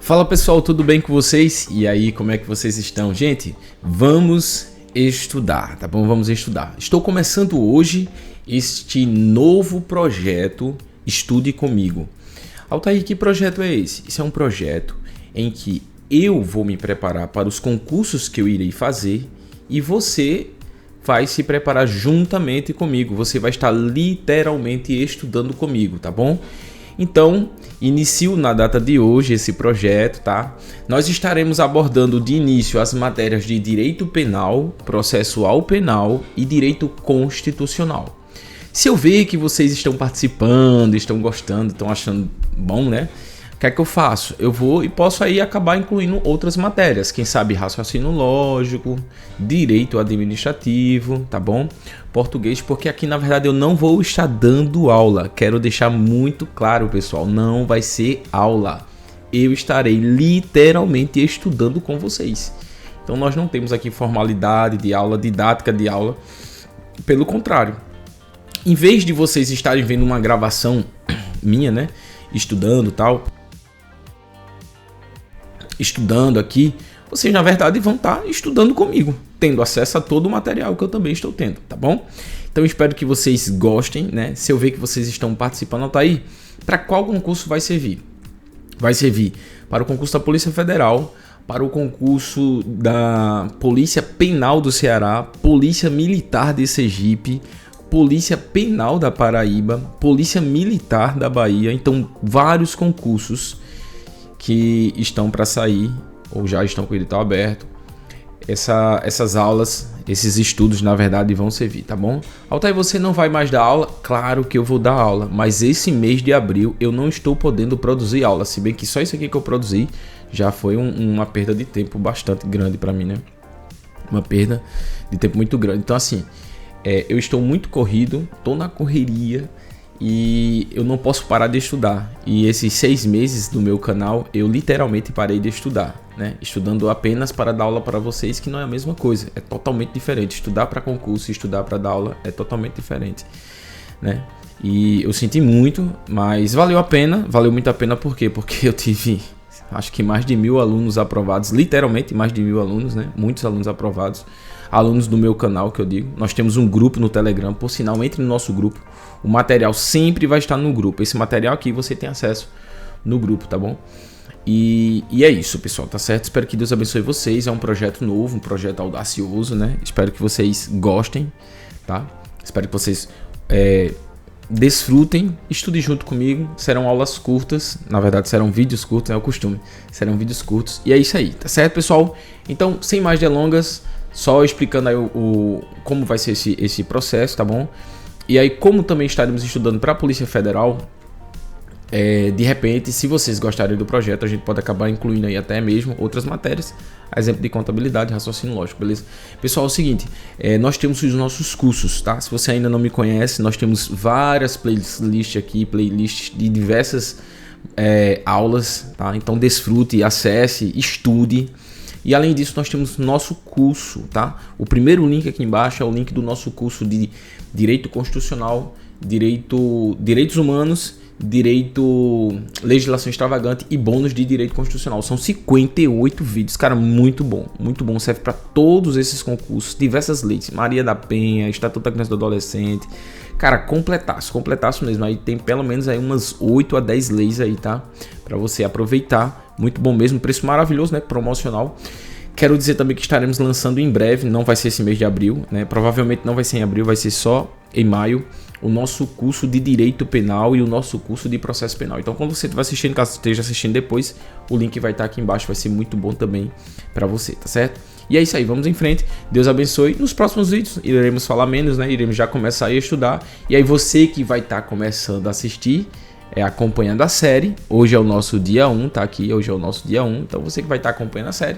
Fala pessoal, tudo bem com vocês? E aí, como é que vocês estão? Gente, vamos estudar, tá bom? Vamos estudar. Estou começando hoje este novo projeto Estude Comigo. Altair, que projeto é esse? Esse é um projeto em que eu vou me preparar para os concursos que eu irei fazer e você vai se preparar juntamente comigo. Você vai estar literalmente estudando comigo, tá bom? Então, inicio na data de hoje esse projeto, tá? Nós estaremos abordando de início as matérias de Direito Penal, Processual Penal e Direito Constitucional. Se eu ver que vocês estão participando, estão gostando, estão achando bom, né? O que é que eu faço? Eu vou e posso aí acabar incluindo outras matérias. Quem sabe raciocínio lógico, direito administrativo, tá bom? Português, porque aqui na verdade eu não vou estar dando aula. Quero deixar muito claro, pessoal, não vai ser aula. Eu estarei literalmente estudando com vocês. Então nós não temos aqui formalidade de aula, didática de aula. Pelo contrário, em vez de vocês estarem vendo uma gravação minha, né? Estudando tal, estudando aqui, vocês na verdade vão estar estudando comigo, tendo acesso a todo o material que eu também estou tendo, tá bom? Então espero que vocês gostem, né? Se eu ver que vocês estão participando, tá aí, para qual concurso vai servir? Vai servir para o concurso da Polícia Federal, para o concurso da Polícia Penal do Ceará, Polícia Militar de Sergipe, Polícia Penal da Paraíba, Polícia Militar da Bahia. Então vários concursos que estão para sair ou já estão com o edital aberto. Essas aulas, esses estudos na verdade vão servir, tá bom? Altair, você não vai mais dar aula? Claro que eu vou dar aula, mas esse mês de abril eu não estou podendo produzir aula, se bem que só isso aqui que eu produzi já foi uma perda de tempo bastante grande para mim, né? Uma perda de tempo muito grande. Então assim, eu estou muito corrido, estou na correria e eu não posso parar de estudar. E esses 6 meses do meu canal eu literalmente parei de estudar, né? Estudando apenas para dar aula para vocês, que não é a mesma coisa, é totalmente diferente. Estudar para concurso e estudar para dar aula é totalmente diferente, né? E eu senti muito, mas valeu a pena, valeu muito a pena. Por quê? Porque eu tive, acho que mais de 1000 alunos aprovados, literalmente mais de 1000 alunos, né? Muitos alunos aprovados. Alunos do meu canal, que eu digo. Nós temos um grupo no Telegram, por sinal, entre no nosso grupo. O material sempre vai estar no grupo. Esse material aqui você tem acesso no grupo, tá bom? E é isso, pessoal, tá certo? Espero que Deus abençoe vocês. É um projeto novo, um projeto audacioso, né? Espero que vocês gostem, tá? Espero que vocês desfrutem, estudem junto comigo. Serão aulas curtas, na verdade serão vídeos curtos, é o costume. Serão vídeos curtos e é isso aí, tá certo, pessoal? Então, sem mais delongas, só explicando aí como vai ser esse processo, tá bom? E aí, como também estaremos estudando para a Polícia Federal, de repente, se vocês gostarem do projeto, a gente pode acabar incluindo aí até mesmo outras matérias, exemplo de contabilidade, raciocínio lógico, beleza? Pessoal, é o seguinte, nós temos os nossos cursos, tá? Se você ainda não me conhece, nós temos várias playlists aqui, playlists de diversas aulas, tá? Então desfrute, acesse, estude. E além disso, nós temos nosso curso, tá? O primeiro link aqui embaixo é o link do nosso curso de Direito Constitucional, Direitos Humanos, Legislação Extravagante e bônus de Direito Constitucional. São 58 vídeos, cara, muito bom, serve para todos esses concursos, diversas leis, Maria da Penha, Estatuto da Criança e do Adolescente, cara, completaço mesmo. Aí tem pelo menos aí umas 8 a 10 leis aí, tá? Para você aproveitar. Muito bom mesmo, preço maravilhoso, né? Promocional. Quero dizer também que estaremos lançando em breve, não vai ser esse mês de abril, né? Provavelmente não vai ser em abril, vai ser só em maio, o nosso curso de Direito Penal e o nosso curso de Processo Penal. Então, quando você estiver assistindo, caso esteja assistindo depois, o link vai estar aqui embaixo, vai ser muito bom também para você, tá certo? E é isso aí, vamos em frente. Deus abençoe. Nos próximos vídeos iremos falar menos, né? Iremos já começar a estudar. E aí você que vai estar começando a assistir, acompanhando a série, hoje é o nosso dia 1, tá aqui, hoje é o nosso dia 1, então você que vai estar acompanhando a série,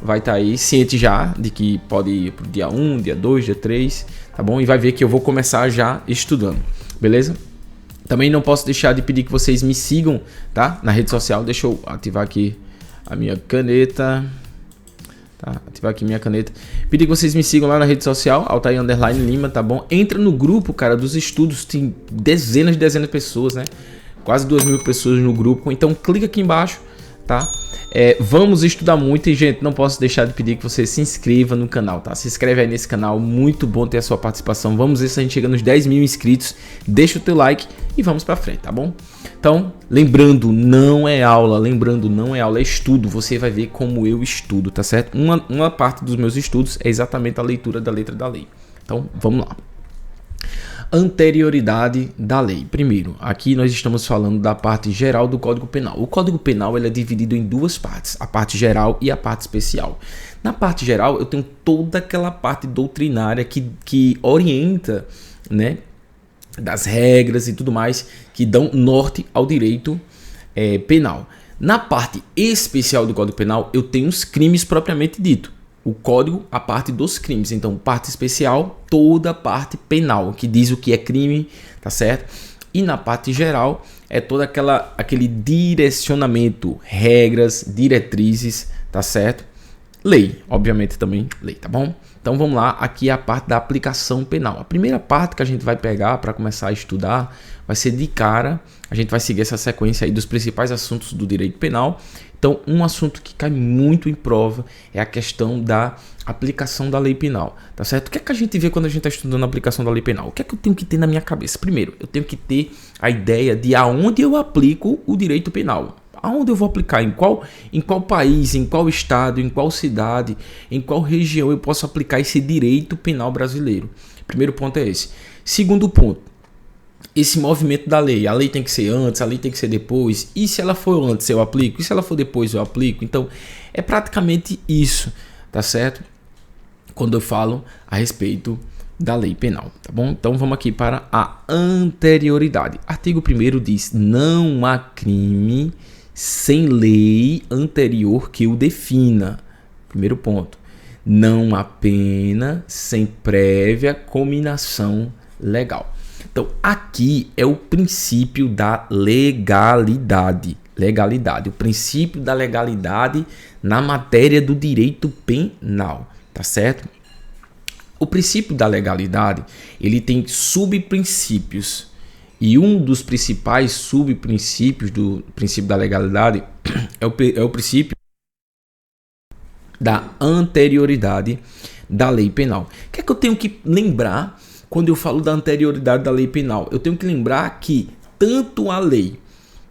vai estar aí ciente já de que pode ir pro dia 1, dia 2, dia 3, tá bom? E vai ver que eu vou começar já estudando, beleza? Também não posso deixar de pedir que vocês me sigam, tá? Na rede social, deixa eu ativar aqui a minha caneta, tá? Ativar aqui minha caneta. Pedir que vocês me sigam lá na rede social, Altair_Lima, tá bom? Entra no grupo, cara, dos estudos, tem dezenas de pessoas, né? Quase 2.000 pessoas no grupo, então clica aqui embaixo, tá? Vamos estudar muito e, gente, não posso deixar de pedir que você se inscreva no canal, tá? Se inscreve aí nesse canal, muito bom ter a sua participação. Vamos ver se a gente chega nos 10 mil inscritos. Deixa o teu like e vamos pra frente, tá bom? Então, lembrando, não é aula, é estudo. Você vai ver como eu estudo, tá certo? Uma parte dos meus estudos é exatamente a leitura da letra da lei. Então, vamos lá. Anterioridade da lei. Primeiro, aqui nós estamos falando da parte geral do Código Penal. O Código Penal ele é dividido em duas partes, a parte geral e a parte especial. Na parte geral, eu tenho toda aquela parte doutrinária que orienta, né, das regras e tudo mais, que dão norte ao direito penal. Na parte especial do Código Penal, eu tenho os crimes propriamente dito. O código, a parte dos crimes. Então, parte especial, toda a parte penal, que diz o que é crime, tá certo? E na parte geral, é todo aquele direcionamento, regras, diretrizes, tá certo? Lei, obviamente também lei, tá bom? Então, vamos lá, aqui é a parte da aplicação penal. A primeira parte que a gente vai pegar para começar a estudar vai ser de cara, a gente vai seguir essa sequência aí dos principais assuntos do direito penal. Então, um assunto que cai muito em prova é a questão da aplicação da lei penal, tá certo? O que é que a gente vê quando a gente está estudando a aplicação da lei penal? O que é que eu tenho que ter na minha cabeça? Primeiro, eu tenho que ter a ideia de aonde eu aplico o direito penal. Aonde eu vou aplicar? Em qual país, em qual estado, em qual cidade, em qual região eu posso aplicar esse direito penal brasileiro? Primeiro ponto é esse. Segundo ponto, esse movimento da lei. A lei tem que ser antes, a lei tem que ser depois. E se ela for antes, eu aplico? E se ela for depois, eu aplico? Então, é praticamente isso, tá certo? Quando eu falo a respeito da lei penal, tá bom? Então, vamos aqui para a anterioridade. Artigo 1º diz: não há crime sem lei anterior que o defina. Primeiro ponto. Não há pena sem prévia cominação legal. Então, aqui é o princípio da legalidade. O princípio da legalidade na matéria do direito penal, tá certo? O princípio da legalidade, ele tem subprincípios. E um dos principais subprincípios do princípio da legalidade é o princípio da anterioridade da lei penal. O que é que eu tenho que lembrar quando eu falo da anterioridade da lei penal? Eu tenho que lembrar que tanto a lei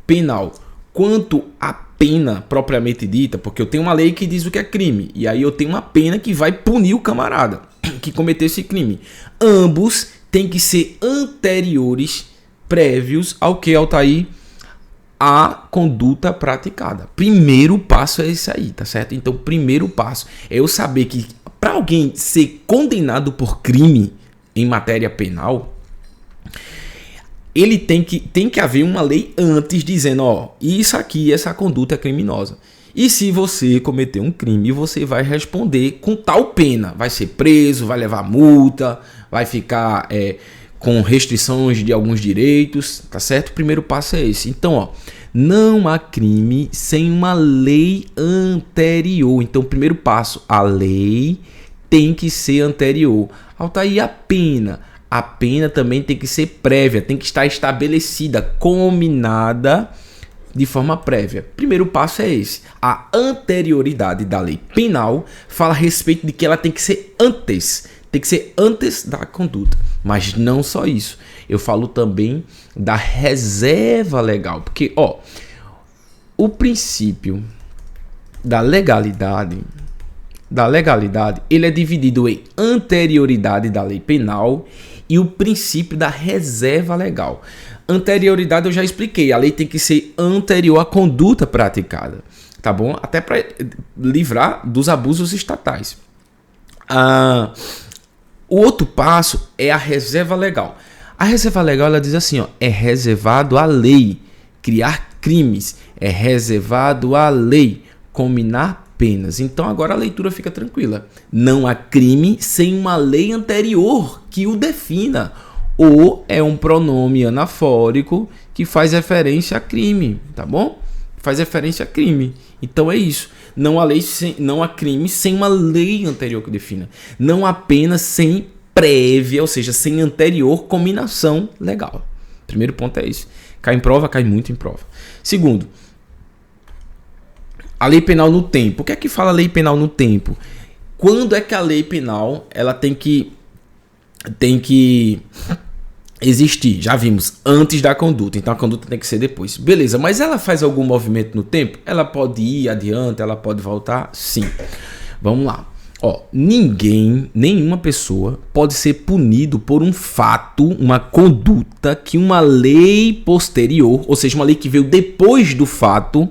penal quanto a pena propriamente dita, porque eu tenho uma lei que diz o que é crime, e aí eu tenho uma pena que vai punir o camarada que cometeu esse crime. Ambos têm que ser anteriores, prévios ao que, Altair? A conduta praticada. Primeiro passo é esse aí, tá certo? Então, primeiro passo é eu saber que para alguém ser condenado por crime em matéria penal, ele tem que haver uma lei antes dizendo, ó, isso aqui, essa conduta é criminosa. E se você cometer um crime, você vai responder com tal pena. Vai ser preso, vai levar multa, vai ficar com restrições de alguns direitos, tá certo? O primeiro passo é esse. Então, ó, não há crime sem uma lei anterior. Então, o primeiro passo, a lei tem que ser anterior. Altair, a pena. A pena também tem que ser prévia, tem que estar estabelecida, combinada de forma prévia. Primeiro passo é esse. A anterioridade da lei penal fala a respeito de que ela tem que ser antes. Tem que ser antes da conduta. Mas não só isso. Eu falo também da reserva legal. Porque, ó, o princípio da legalidade, ele é dividido em anterioridade da lei penal e o princípio da reserva legal. Anterioridade eu já expliquei, a lei tem que ser anterior à conduta praticada, tá bom? Até para livrar dos abusos estatais. O outro passo é a reserva legal. A reserva legal, ela diz assim, ó, é reservado à lei criar crimes, é reservado à lei combinar penas. Então agora a leitura fica tranquila. Não há crime sem uma lei anterior que o defina. Ou é um pronome anafórico que faz referência a crime, tá bom? Faz referência a crime. Então é isso. Não há crime sem uma lei anterior que defina. Não há pena sem prévia, ou seja, sem anterior combinação legal. Primeiro ponto é esse. Cai em prova, cai muito em prova. Segundo, A lei penal no tempo. O que é que fala a lei penal no tempo? Quando é que a lei penal ela tem que existir? Já vimos, antes da conduta. Então a conduta tem que ser depois. Beleza, mas ela faz algum movimento no tempo? Ela pode ir adiante, ela pode voltar? Sim. Vamos lá. Ó, nenhuma pessoa pode ser punido por um fato, uma conduta que uma lei posterior, ou seja, uma lei que veio depois do fato,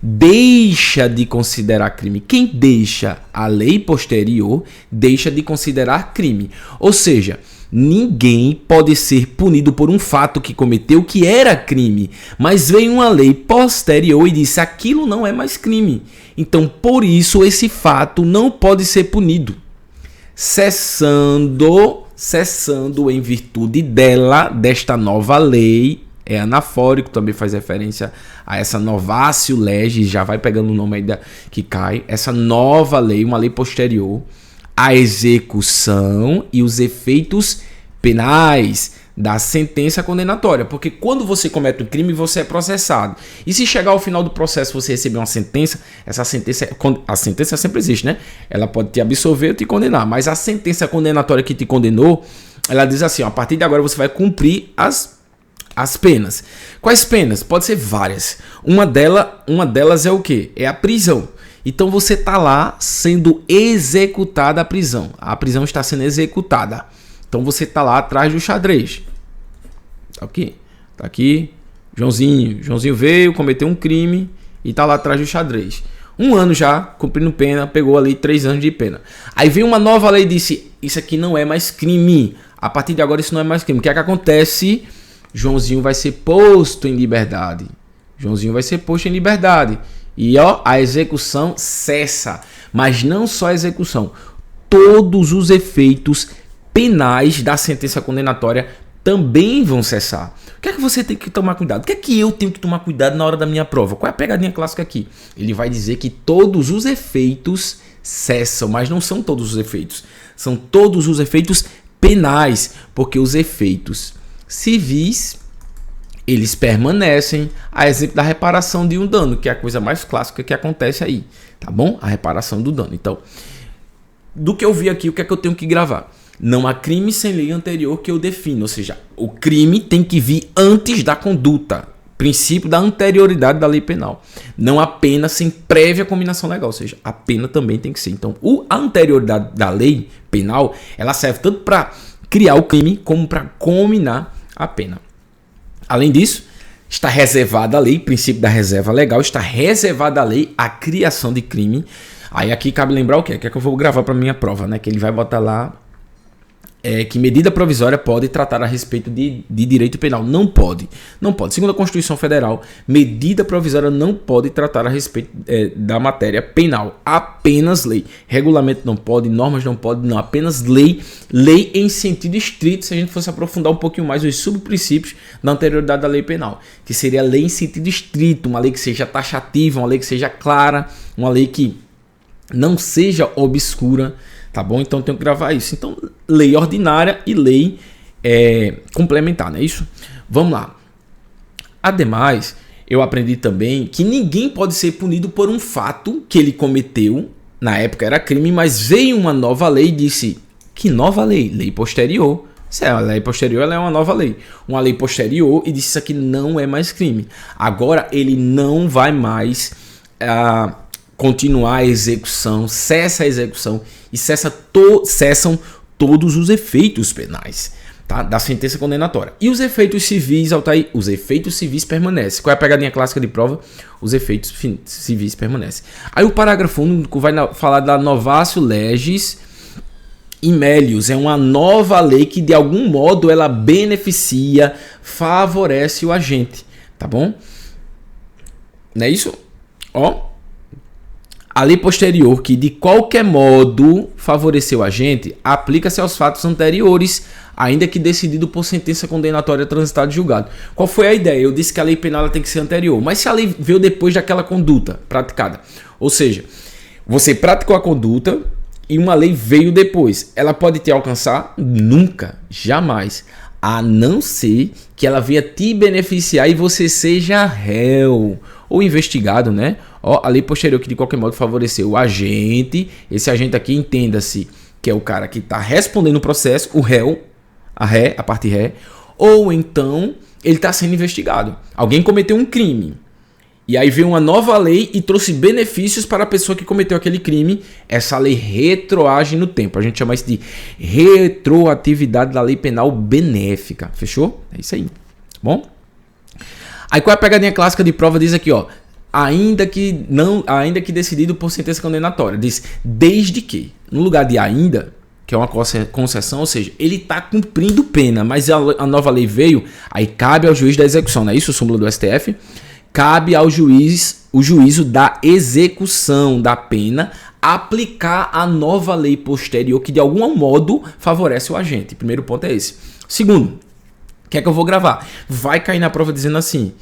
deixa de considerar crime. Quem deixa a lei posterior, deixa de considerar crime. Ou seja, ninguém pode ser punido por um fato que cometeu que era crime, mas veio uma lei posterior e disse aquilo não é mais crime. Então, por isso, esse fato não pode ser punido. Cessando em virtude desta nova lei, é anafórico, também faz referência a essa novatio legis, já vai pegando o nome aí que cai, essa nova lei, uma lei posterior, a execução e os efeitos penais da sentença condenatória, porque quando você comete um crime, você é processado. E se chegar ao final do processo você receber uma sentença, a sentença sempre existe, né? Ela pode te absolver ou te condenar, mas a sentença condenatória que te condenou, ela diz assim, ó, a partir de agora você vai cumprir as penas. Quais penas? Pode ser várias. Uma delas é o quê? É a prisão. Então você está lá sendo executada a prisão. A prisão está sendo executada. Então você está lá atrás do xadrez. Tá aqui. Tá aqui. Joãozinho veio, cometeu um crime e está lá atrás do xadrez. 1 ano já, cumprindo pena, pegou ali 3 anos de pena. Aí veio uma nova lei e disse, isso aqui não é mais crime. A partir de agora isso não é mais crime. O que é que acontece? Joãozinho vai ser posto em liberdade. E ó, a execução cessa. Mas não só a execução. Todos os efeitos penais da sentença condenatória também vão cessar. O que é que você tem que tomar cuidado? O que é que eu tenho que tomar cuidado na hora da minha prova? Qual é a pegadinha clássica aqui? Ele vai dizer que todos os efeitos cessam, mas não são todos os efeitos. São todos os efeitos penais, porque os efeitos civis, eles permanecem, a exemplo da reparação de um dano, que é a coisa mais clássica que acontece aí, tá bom? A reparação do dano. Então, do que eu vi aqui, o que é que eu tenho que gravar? Não há crime sem lei anterior que eu defino, ou seja, o crime tem que vir antes da conduta, princípio da anterioridade da lei penal. Não há pena sem prévia combinação legal, ou seja, a pena também tem que ser. Então, a anterioridade da lei penal, ela serve tanto para criar o crime como para combinar a pena. Além disso, está reservada a lei, princípio da reserva legal, está reservada a lei a criação de crime. Aí aqui cabe lembrar o quê? Que é que eu vou gravar para minha prova, né? Que ele vai botar lá que medida provisória pode tratar a respeito de direito penal. Não pode. Segundo a Constituição Federal, medida provisória não pode tratar a respeito da matéria penal. Apenas lei. Regulamento não pode, normas não pode, não. Apenas lei. Lei em sentido estrito, se a gente fosse aprofundar um pouquinho mais os subprincípios da anterioridade da lei penal. Que seria lei em sentido estrito, uma lei que seja taxativa, uma lei que seja clara, uma lei que não seja obscura. Tá bom? Então tenho que gravar isso. Então, lei ordinária e lei complementar, não é isso? Vamos lá. Ademais, eu aprendi também que ninguém pode ser punido por um fato que ele cometeu, na época era crime, mas veio uma nova lei e disse, que nova lei? Lei posterior. Se é a lei posterior, ela é uma nova lei. Uma lei posterior e disse isso aqui não é mais crime. Agora ele não vai mais continuar a execução, cessa a execução e cessam todos os efeitos penais, tá? Da sentença condenatória. E os efeitos civis, Altair? Os efeitos civis permanecem. Qual é a pegadinha clássica de prova? Os efeitos civis permanecem. Aí o parágrafo único vai falar da novatio legis in melius. É uma nova lei que de algum modo ela beneficia, favorece o agente, tá bom? Não é isso? Ó. A lei posterior, que de qualquer modo favoreceu o agente, aplica-se aos fatos anteriores, ainda que decidido por sentença condenatória transitada e julgado. Qual foi a ideia? Eu disse que a lei penal tem que ser anterior, mas se a lei veio depois daquela conduta praticada, ou seja, você praticou a conduta e uma lei veio depois, ela pode te alcançar? Nunca, jamais. A não ser que ela venha te beneficiar e você seja réu ou investigado, né? Ó, a lei posterior que de qualquer modo favoreceu o agente. Esse agente aqui, entenda-se, que é o cara que está respondendo o processo, o réu, a parte ré, ou então ele está sendo investigado. Alguém cometeu um crime. E aí veio uma nova lei e trouxe benefícios para a pessoa que cometeu aquele crime. Essa lei retroage no tempo. A gente chama isso de retroatividade da lei penal benéfica. Fechou? É isso aí. Bom? Aí qual é a pegadinha clássica de prova? Diz aqui, ó. Ainda que decidido por sentença condenatória. Diz desde que. No lugar de ainda, que é uma concessão, ou seja, ele está cumprindo pena, mas a nova lei veio, aí cabe ao juiz da execução. Não é isso o súmulo do STF? Cabe ao juiz o juízo da execução da pena aplicar a nova lei posterior que de algum modo favorece o agente. Primeiro ponto é esse. Segundo, o que é que eu vou gravar? Vai cair na prova dizendo assim: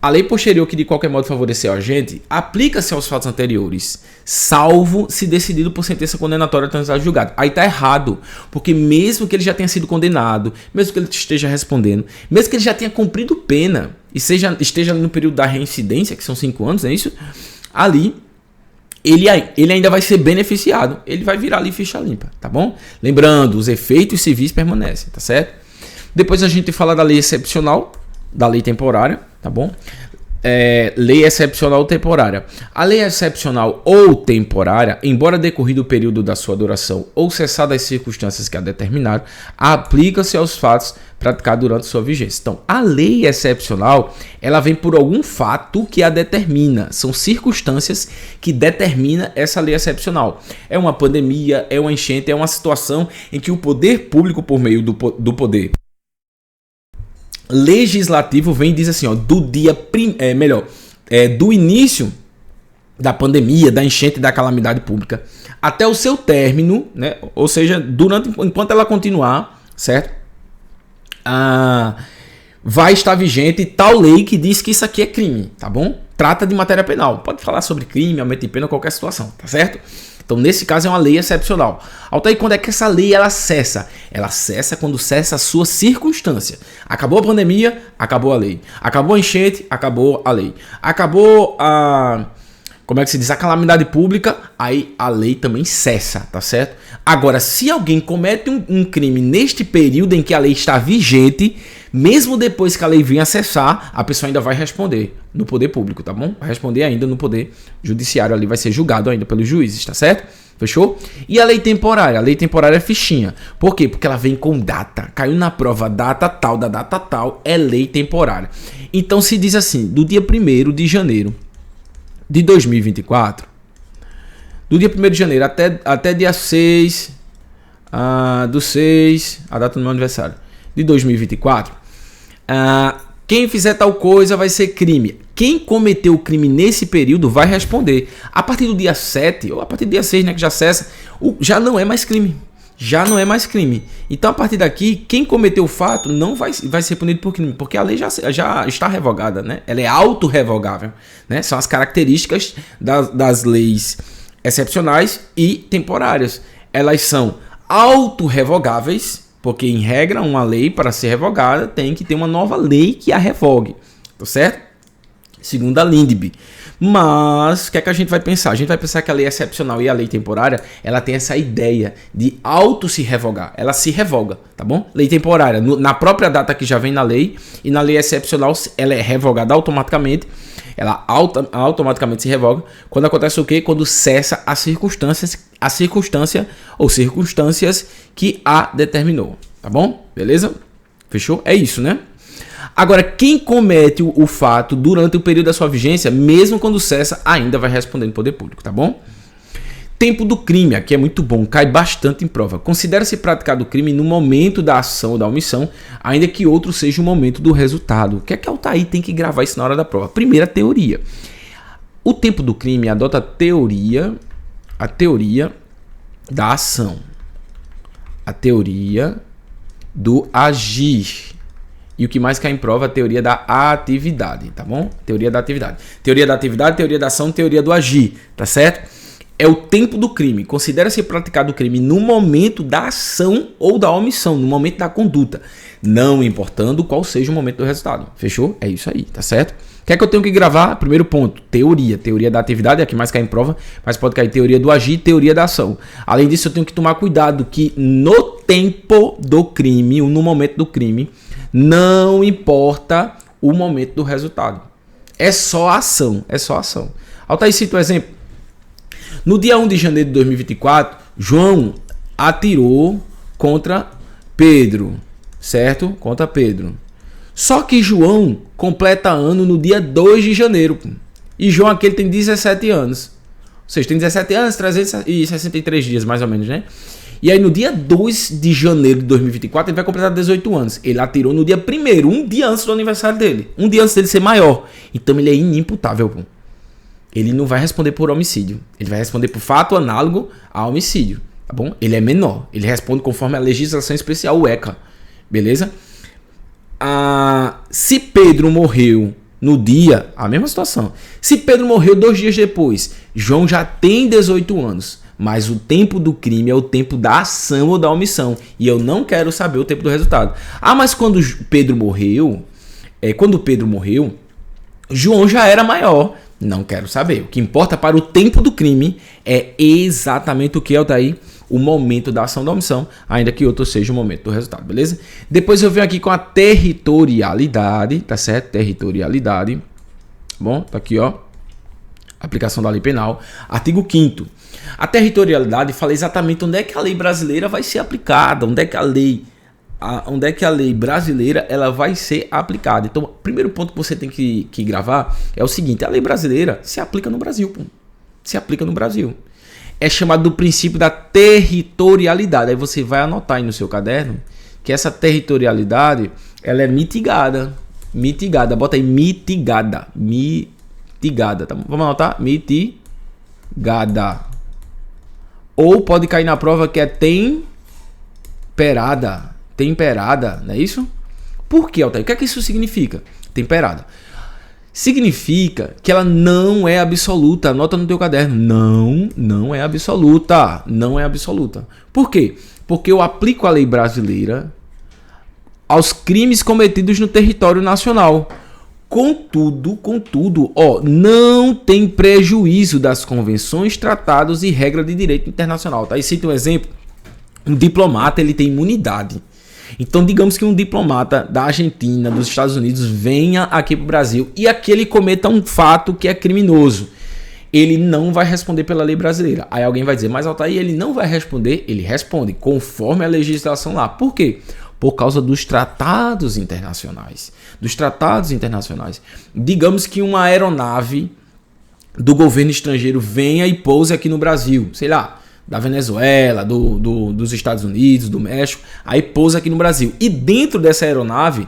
a lei posterior que de qualquer modo favoreceu a agente aplica-se aos fatos anteriores, salvo se decidido por sentença condenatória transitada julgado. Aí tá errado, porque mesmo que ele já tenha sido condenado, mesmo que ele esteja respondendo, mesmo que ele já tenha cumprido pena e esteja no período da reincidência, que são 5 anos, é isso? Ali, ele ainda vai ser beneficiado, ele vai virar ali ficha limpa, tá bom? Lembrando, os efeitos civis permanecem, tá certo? Depois a gente fala da lei excepcional, da lei temporária, tá bom? Lei excepcional ou temporária. A lei excepcional ou temporária, embora decorrido o período da sua duração ou cessado as circunstâncias que a determinaram, aplica-se aos fatos praticados durante sua vigência. Então, a lei excepcional, ela vem por algum fato que a determina. São circunstâncias que determinam essa lei excepcional. É uma pandemia, é uma enchente, é uma situação em que o poder público, por meio do poder legislativo, vem e diz assim, ó, do início da pandemia, da enchente, da calamidade pública até o seu término, né? Ou seja, enquanto ela continuar, certo? Vai estar vigente tal lei que diz que isso aqui é crime, tá bom? Trata de matéria penal. Pode falar sobre crime, aumento de pena, qualquer situação, tá certo? Então, nesse caso, é uma lei excepcional. Altair, quando é que essa lei ela cessa? Ela cessa quando cessa a sua circunstância. Acabou a pandemia, acabou a lei. Acabou a enchente, acabou a lei. Acabou a... Como é que se diz? A calamidade pública, aí a lei também cessa, tá certo? Agora, se alguém comete um crime neste período em que a lei está vigente, mesmo depois que a lei venha a cessar, a pessoa ainda vai responder no poder público, tá bom? Vai responder ainda no poder judiciário, ali vai ser julgado ainda pelos juízes, tá certo? Fechou? E a lei temporária? A lei temporária é fichinha. Por quê? Porque ela vem com data. Caiu na prova data tal, da data tal, é lei temporária. Então se diz assim, do dia 1º de janeiro de 2024, do dia 1º de janeiro até dia 6 do 6, a data do meu aniversário, de 2024, quem fizer tal coisa vai ser crime. Quem cometeu o crime nesse período vai responder. A partir do dia 7, ou a partir do dia 6, né, que já cessa, já não é mais crime. Já não é mais crime. Então, a partir daqui, quem cometeu o fato não vai ser punido por crime, porque a lei já está revogada, né? Ela é autorrevogável, né? São as características das leis excepcionais e temporárias. Elas são autorrevogáveis, porque, em regra, uma lei, para ser revogada, tem que ter uma nova lei que a revogue, tá certo? Segundo a Lindbe. Mas, o que é que a gente vai pensar? A gente vai pensar que a lei excepcional e a lei temporária, ela tem essa ideia de se revogar. Ela se revoga, tá bom? Lei temporária, na própria data que já vem na lei, e na lei excepcional, ela é revogada automaticamente. Ela automaticamente se revoga. Quando acontece o quê? Quando cessa a circunstância ou circunstâncias que a determinou, tá bom? Beleza? Fechou? É isso, né? Agora, quem comete o fato durante o período da sua vigência, mesmo quando cessa, ainda vai responder no poder público, tá bom? Tempo do crime, aqui é muito bom, cai bastante em prova. Considera-se praticado o crime no momento da ação ou da omissão, ainda que outro seja o momento do resultado. O que é que Altair tem que gravar isso na hora da prova? Primeira teoria. O tempo do crime adota a teoria da ação. A teoria do agir. E o que mais cai em prova é a teoria da atividade, tá bom? Teoria da atividade. Teoria da atividade, teoria da ação, teoria do agir, tá certo? é o tempo do crime. Considera-se praticado o crime no momento da ação ou da omissão, no momento da conduta, não importando qual seja o momento do resultado. Fechou? É isso aí, tá certo? O que é que eu tenho que gravar? Primeiro ponto, teoria. Teoria da atividade é a que mais cai em prova, mas pode cair teoria do agir e teoria da ação. Além disso, eu tenho que tomar cuidado que no tempo do crime, ou no momento do crime, não importa o momento do resultado. É só ação, é só ação. Altair, cita o exemplo. No dia 1 de janeiro de 2024, João atirou contra Pedro, certo? Contra Pedro. Só que João completa ano no dia 2 de janeiro. E João aquele tem 17 anos. Ou seja, tem 17 anos, 363 dias mais ou menos, né? E aí no dia 2 de janeiro de 2024 ele vai completar 18 anos. Ele atirou no dia 1º, um dia antes do aniversário dele. Um dia antes dele ser maior. Então ele é inimputável, pô. Ele não vai responder por homicídio. Ele vai responder por fato análogo a homicídio, tá bom? Ele é menor. Ele responde conforme a legislação especial, o ECA. Beleza? Se Pedro morreu no dia, a mesma situação. Se Pedro morreu 2 dias depois, João já tem 18 anos. Mas o tempo do crime é o tempo da ação ou da omissão. E eu não quero saber o tempo do resultado. Mas quando Pedro morreu, João já era maior. Não quero saber. O que importa para o tempo do crime é exatamente o que é o daí, o momento da ação da omissão, ainda que outro seja o momento do resultado, beleza? Depois eu venho aqui com a territorialidade, tá certo? Territorialidade. Bom, tá aqui, ó. Aplicação da lei penal. Artigo 5º. A territorialidade fala exatamente onde é que a lei brasileira vai ser aplicada, onde é que a lei brasileira ela vai ser aplicada. Então, o primeiro ponto que você tem que gravar é o seguinte: a lei brasileira se aplica no Brasil. Pô. Se aplica no Brasil. É chamado do princípio da territorialidade. Aí você vai anotar aí no seu caderno que essa territorialidade ela é mitigada. Mitigada. Bota aí mitigada. Mitigada. Tá? Vamos anotar? Mitigada. Ou pode cair na prova que é temperada. Temperada, não é isso? Por que, Altair? O que é que isso significa? Temperada. Significa que ela não é absoluta. Anota no teu caderno. Não é absoluta. Não é absoluta. Por quê? Porque eu aplico a lei brasileira aos crimes cometidos no território nacional. Contudo, não tem prejuízo das convenções, tratados e regras de direito internacional. Tá? E cita um exemplo. Um diplomata ele tem imunidade. Então, digamos que um diplomata da Argentina, dos Estados Unidos, venha aqui para o Brasil e aqui ele cometa um fato que é criminoso. Ele não vai responder pela lei brasileira. Aí alguém vai dizer, mas Altair, ele não vai responder? Ele responde conforme a legislação lá. Por quê? Por causa dos tratados internacionais. Dos tratados internacionais. Digamos que uma aeronave do governo estrangeiro venha e pouse aqui no Brasil. Sei lá. Da Venezuela, dos Estados Unidos, do México, aí pousa aqui no Brasil. E dentro dessa aeronave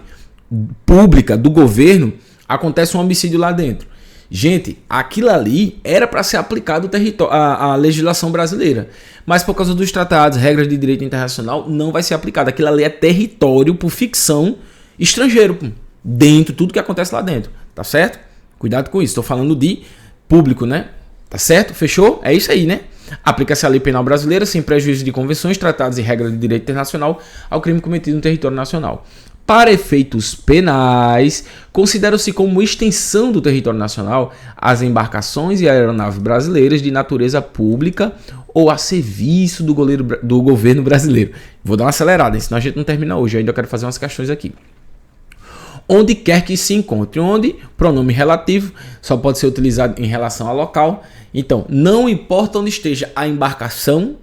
pública do governo, acontece um homicídio lá dentro. Gente, aquilo ali era para ser aplicado a legislação brasileira. Mas por causa dos tratados, regras de direito internacional, não vai ser aplicado. Aquilo ali é território por ficção estrangeiro. Dentro, tudo que acontece lá dentro. Tá certo? Cuidado com isso. Estou falando de público, né? Tá certo? Fechou? É isso aí, né? Aplica-se a lei penal brasileira sem prejuízo de convenções, tratados e regras de direito internacional ao crime cometido no território nacional. Para efeitos penais, considera-se como extensão do território nacional as embarcações e aeronaves brasileiras de natureza pública ou a serviço do governo brasileiro. Vou dar uma acelerada, hein? Senão a gente não termina hoje. Eu ainda quero fazer umas questões aqui. Onde quer que se encontre, onde pronome relativo só pode ser utilizado em relação ao local. Então, não importa onde esteja a embarcação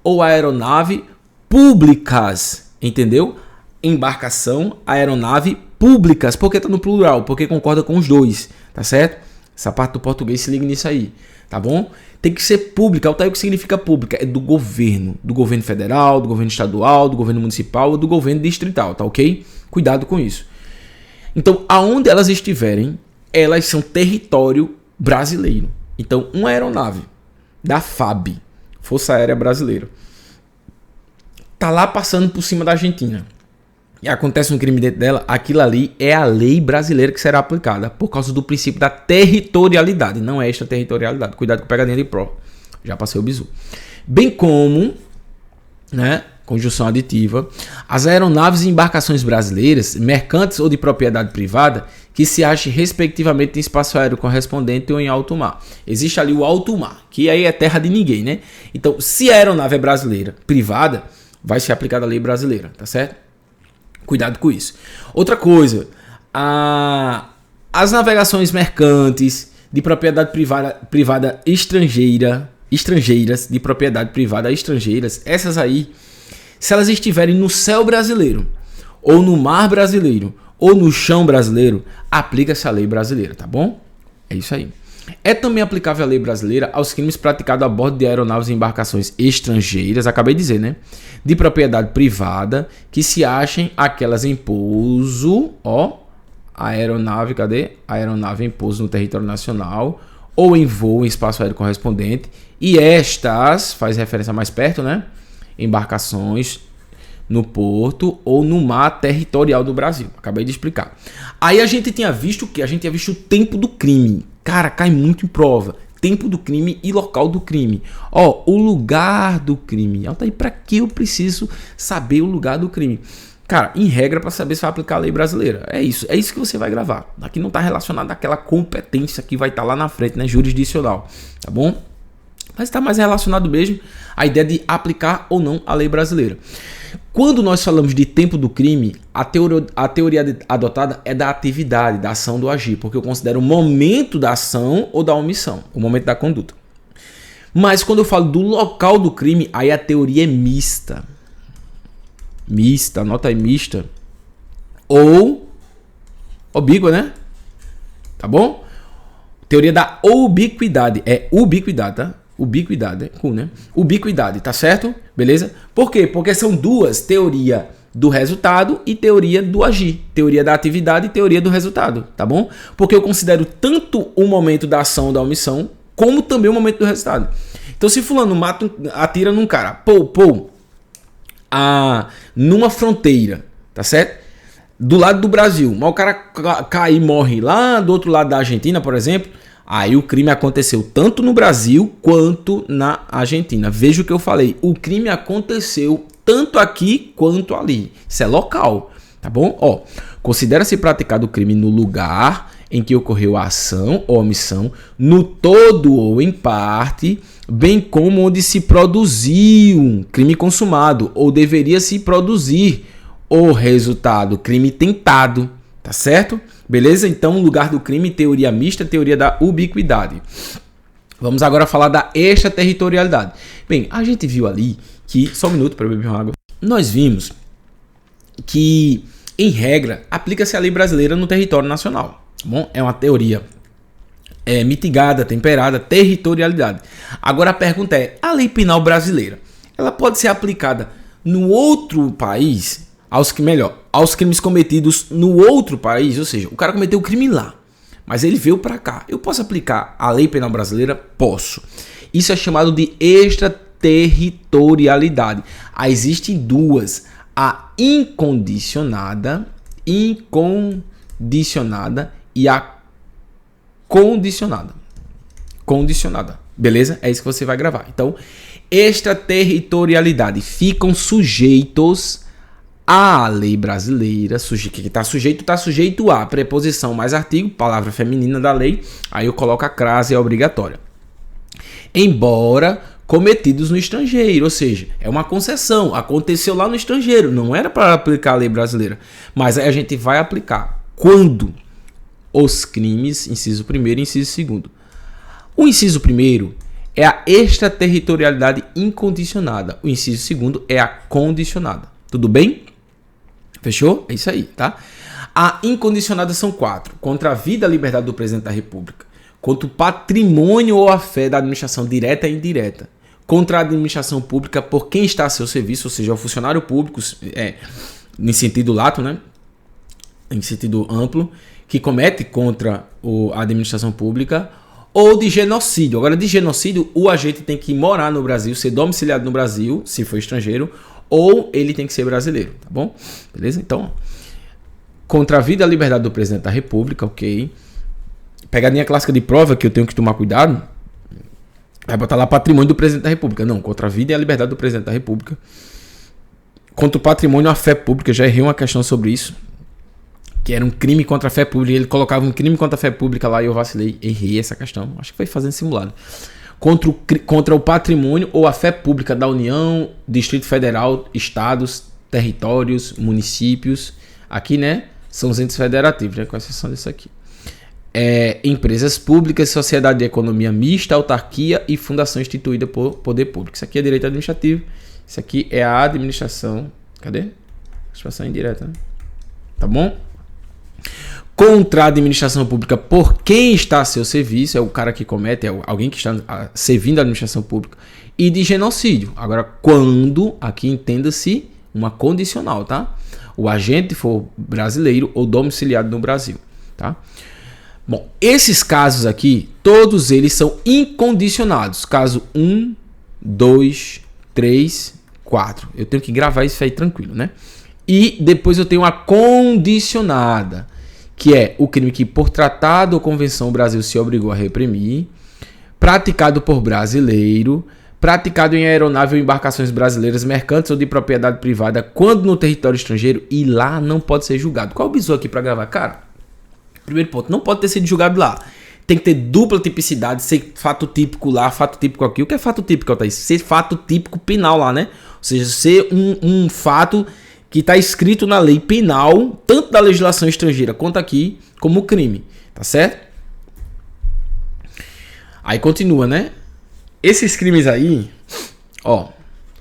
ou a aeronave públicas, entendeu? Embarcação, aeronave públicas. Por que está no plural? Porque concorda com os dois, tá certo? Essa parte do português se liga nisso aí, tá bom? Tem que ser pública. O que significa pública? É do governo federal, do governo estadual, do governo municipal ou do governo distrital, tá ok? Cuidado com isso. Então, aonde elas estiverem, elas são território brasileiro. Então, uma aeronave da FAB, Força Aérea Brasileira, tá lá passando por cima da Argentina e acontece um crime dentro dela, aquilo ali é a lei brasileira que será aplicada por causa do princípio da territorialidade, não é extraterritorialidade. Cuidado com pegadinha de prova. Já passei o bizu. Bem como, né, conjunção aditiva, as aeronaves e embarcações brasileiras, mercantes ou de propriedade privada, que se achem respectivamente em espaço aéreo correspondente ou em alto mar. Existe ali o alto mar, que aí é terra de ninguém, né? Então, se a aeronave é brasileira, privada, vai ser aplicada a lei brasileira, tá certo? Cuidado com isso. Outra coisa, as navegações mercantes de propriedade privada estrangeiras, de propriedade privada estrangeiras, essas aí, se elas estiverem no céu brasileiro, ou no mar brasileiro, ou no chão brasileiro, aplica-se a lei brasileira, tá bom? É isso aí. É também aplicável a lei brasileira aos crimes praticados a bordo de aeronaves e embarcações estrangeiras, acabei de dizer, né? De propriedade privada, que se achem aquelas em pouso, a aeronave, cadê? A aeronave em pouso no território nacional, ou em voo em espaço aéreo correspondente, e estas, faz referência mais perto, né? Embarcações no porto ou no mar territorial do Brasil. Acabei de explicar. Aí a gente tinha visto o que? A gente tinha visto o tempo do crime. Cara, cai muito em prova. Tempo do crime e local do crime. O lugar do crime. Altair, pra que eu preciso saber o lugar do crime? Cara, em regra, para saber se vai aplicar a lei brasileira. É isso que você vai gravar. Aqui não está relacionado àquela competência que vai estar lá na frente, né? Jurisdicional. Tá bom? Mas está mais relacionado mesmo à ideia de aplicar ou não a lei brasileira. Quando nós falamos de tempo do crime, a teoria adotada é da atividade, da ação do agir, porque eu considero o momento da ação ou da omissão, o momento da conduta. Mas quando eu falo do local do crime, aí a teoria é mista. Mista, anota aí, mista. Ou obíqua, né? Tá bom? Teoria da ubiquidade. É ubiquidade, tá? Ubiquidade, é cool, né? Ubiquidade, tá certo? Beleza? Por quê? Porque são duas, teoria do resultado e teoria do agir. Teoria da atividade e teoria do resultado, tá bom? Porque eu considero tanto o momento da ação ou da omissão, como também o momento do resultado. Então, se fulano atira num cara, numa fronteira, tá certo? Do lado do Brasil, mas o cara cai e morre lá do outro lado da Argentina, por exemplo, aí o crime aconteceu tanto no Brasil quanto na Argentina. Veja o que eu falei, o crime aconteceu tanto aqui quanto ali. Isso é local, tá bom? Considera-se praticado o crime no lugar em que ocorreu a ação ou omissão, no todo ou em parte, bem como onde se produziu um crime consumado ou deveria se produzir o resultado, crime tentado, tá certo? Beleza? Então, lugar do crime, teoria mista, teoria da ubiquidade. Vamos agora falar da extraterritorialidade. Bem, a gente viu ali que, só um minuto para beber uma água, nós vimos que, em regra, aplica-se a lei brasileira no território nacional. Bom, é uma teoria mitigada, temperada, territorialidade. Agora a pergunta é, a lei penal brasileira, ela pode ser aplicada no outro país, aos crimes cometidos no outro país? Ou seja, o cara cometeu o crime lá, mas ele veio para cá. Eu posso aplicar a lei penal brasileira? Posso. Isso é chamado de extraterritorialidade. Existem duas, a incondicionada e a condicionada. Beleza? É isso que você vai gravar. Então, extraterritorialidade. Ficam sujeitos à lei brasileira. Que está sujeito a preposição mais artigo, palavra feminina da lei. Aí eu coloco a crase, é obrigatória. Embora cometidos no estrangeiro. Ou seja, é uma concessão. Aconteceu lá no estrangeiro. Não era para aplicar a lei brasileira. Mas aí a gente vai aplicar. Quando? Os crimes, inciso 1º e inciso 2º. O inciso 1º é a extraterritorialidade incondicionada. O inciso 2º é a condicionada. Tudo bem? Fechou? É isso aí, tá? A incondicionada são 4. Contra a vida e a liberdade do presidente da República. Contra o patrimônio ou a fé da administração direta e indireta. Contra a administração pública por quem está a seu serviço, ou seja, o funcionário público, em sentido lato, né? Em sentido amplo, que comete contra a administração pública, ou de genocídio. Agora, de genocídio, o agente tem que morar no Brasil, ser domiciliado no Brasil, se for estrangeiro, ou ele tem que ser brasileiro, tá bom? Beleza? Então, contra a vida e a liberdade do presidente da República, ok. Pegadinha clássica de prova que eu tenho que tomar cuidado. Vai botar lá patrimônio do presidente da República. Não, contra a vida e a liberdade do presidente da República. Contra o patrimônio e a fé pública. Já errei uma questão sobre isso. Que era um crime contra a fé pública. Ele colocava um crime contra a fé pública lá e eu vacilei. Errei essa questão. Acho que foi fazendo simulado. Contra o patrimônio ou a fé pública da União, Distrito Federal, Estados, territórios, municípios. Aqui, né? São os entes federativos, né? Com exceção disso aqui. Empresas públicas, sociedade de economia mista, autarquia e fundação instituída por poder público. Isso aqui é direito administrativo. Isso aqui é a administração. Cadê? Administração indireta, né? Tá bom? Contra a administração pública por quem está a seu serviço, é o cara que comete, é alguém que está servindo a administração pública, e de genocídio. Agora, quando, aqui entenda-se uma condicional, tá? O agente for brasileiro ou domiciliado no Brasil, tá? Bom, esses casos aqui, todos eles são incondicionados. Caso 1, 2, 3, 4. Eu tenho que gravar isso aí tranquilo, né? E depois eu tenho a condicionada, que é o crime que por tratado ou convenção o Brasil se obrigou a reprimir, praticado por brasileiro, praticado em aeronave ou embarcações brasileiras, mercantes ou de propriedade privada, quando no território estrangeiro, e lá não pode ser julgado. Qual o bizu aqui para gravar? Cara, primeiro ponto, não pode ter sido julgado lá. Tem que ter dupla tipicidade, ser fato típico lá, fato típico aqui. O que é fato típico, Altair? Ser fato típico penal lá, né? Ou seja, ser um fato que está escrito na lei penal, tanto da legislação estrangeira quanto aqui, como crime. Tá certo? Aí continua, né? Esses crimes aí, ó,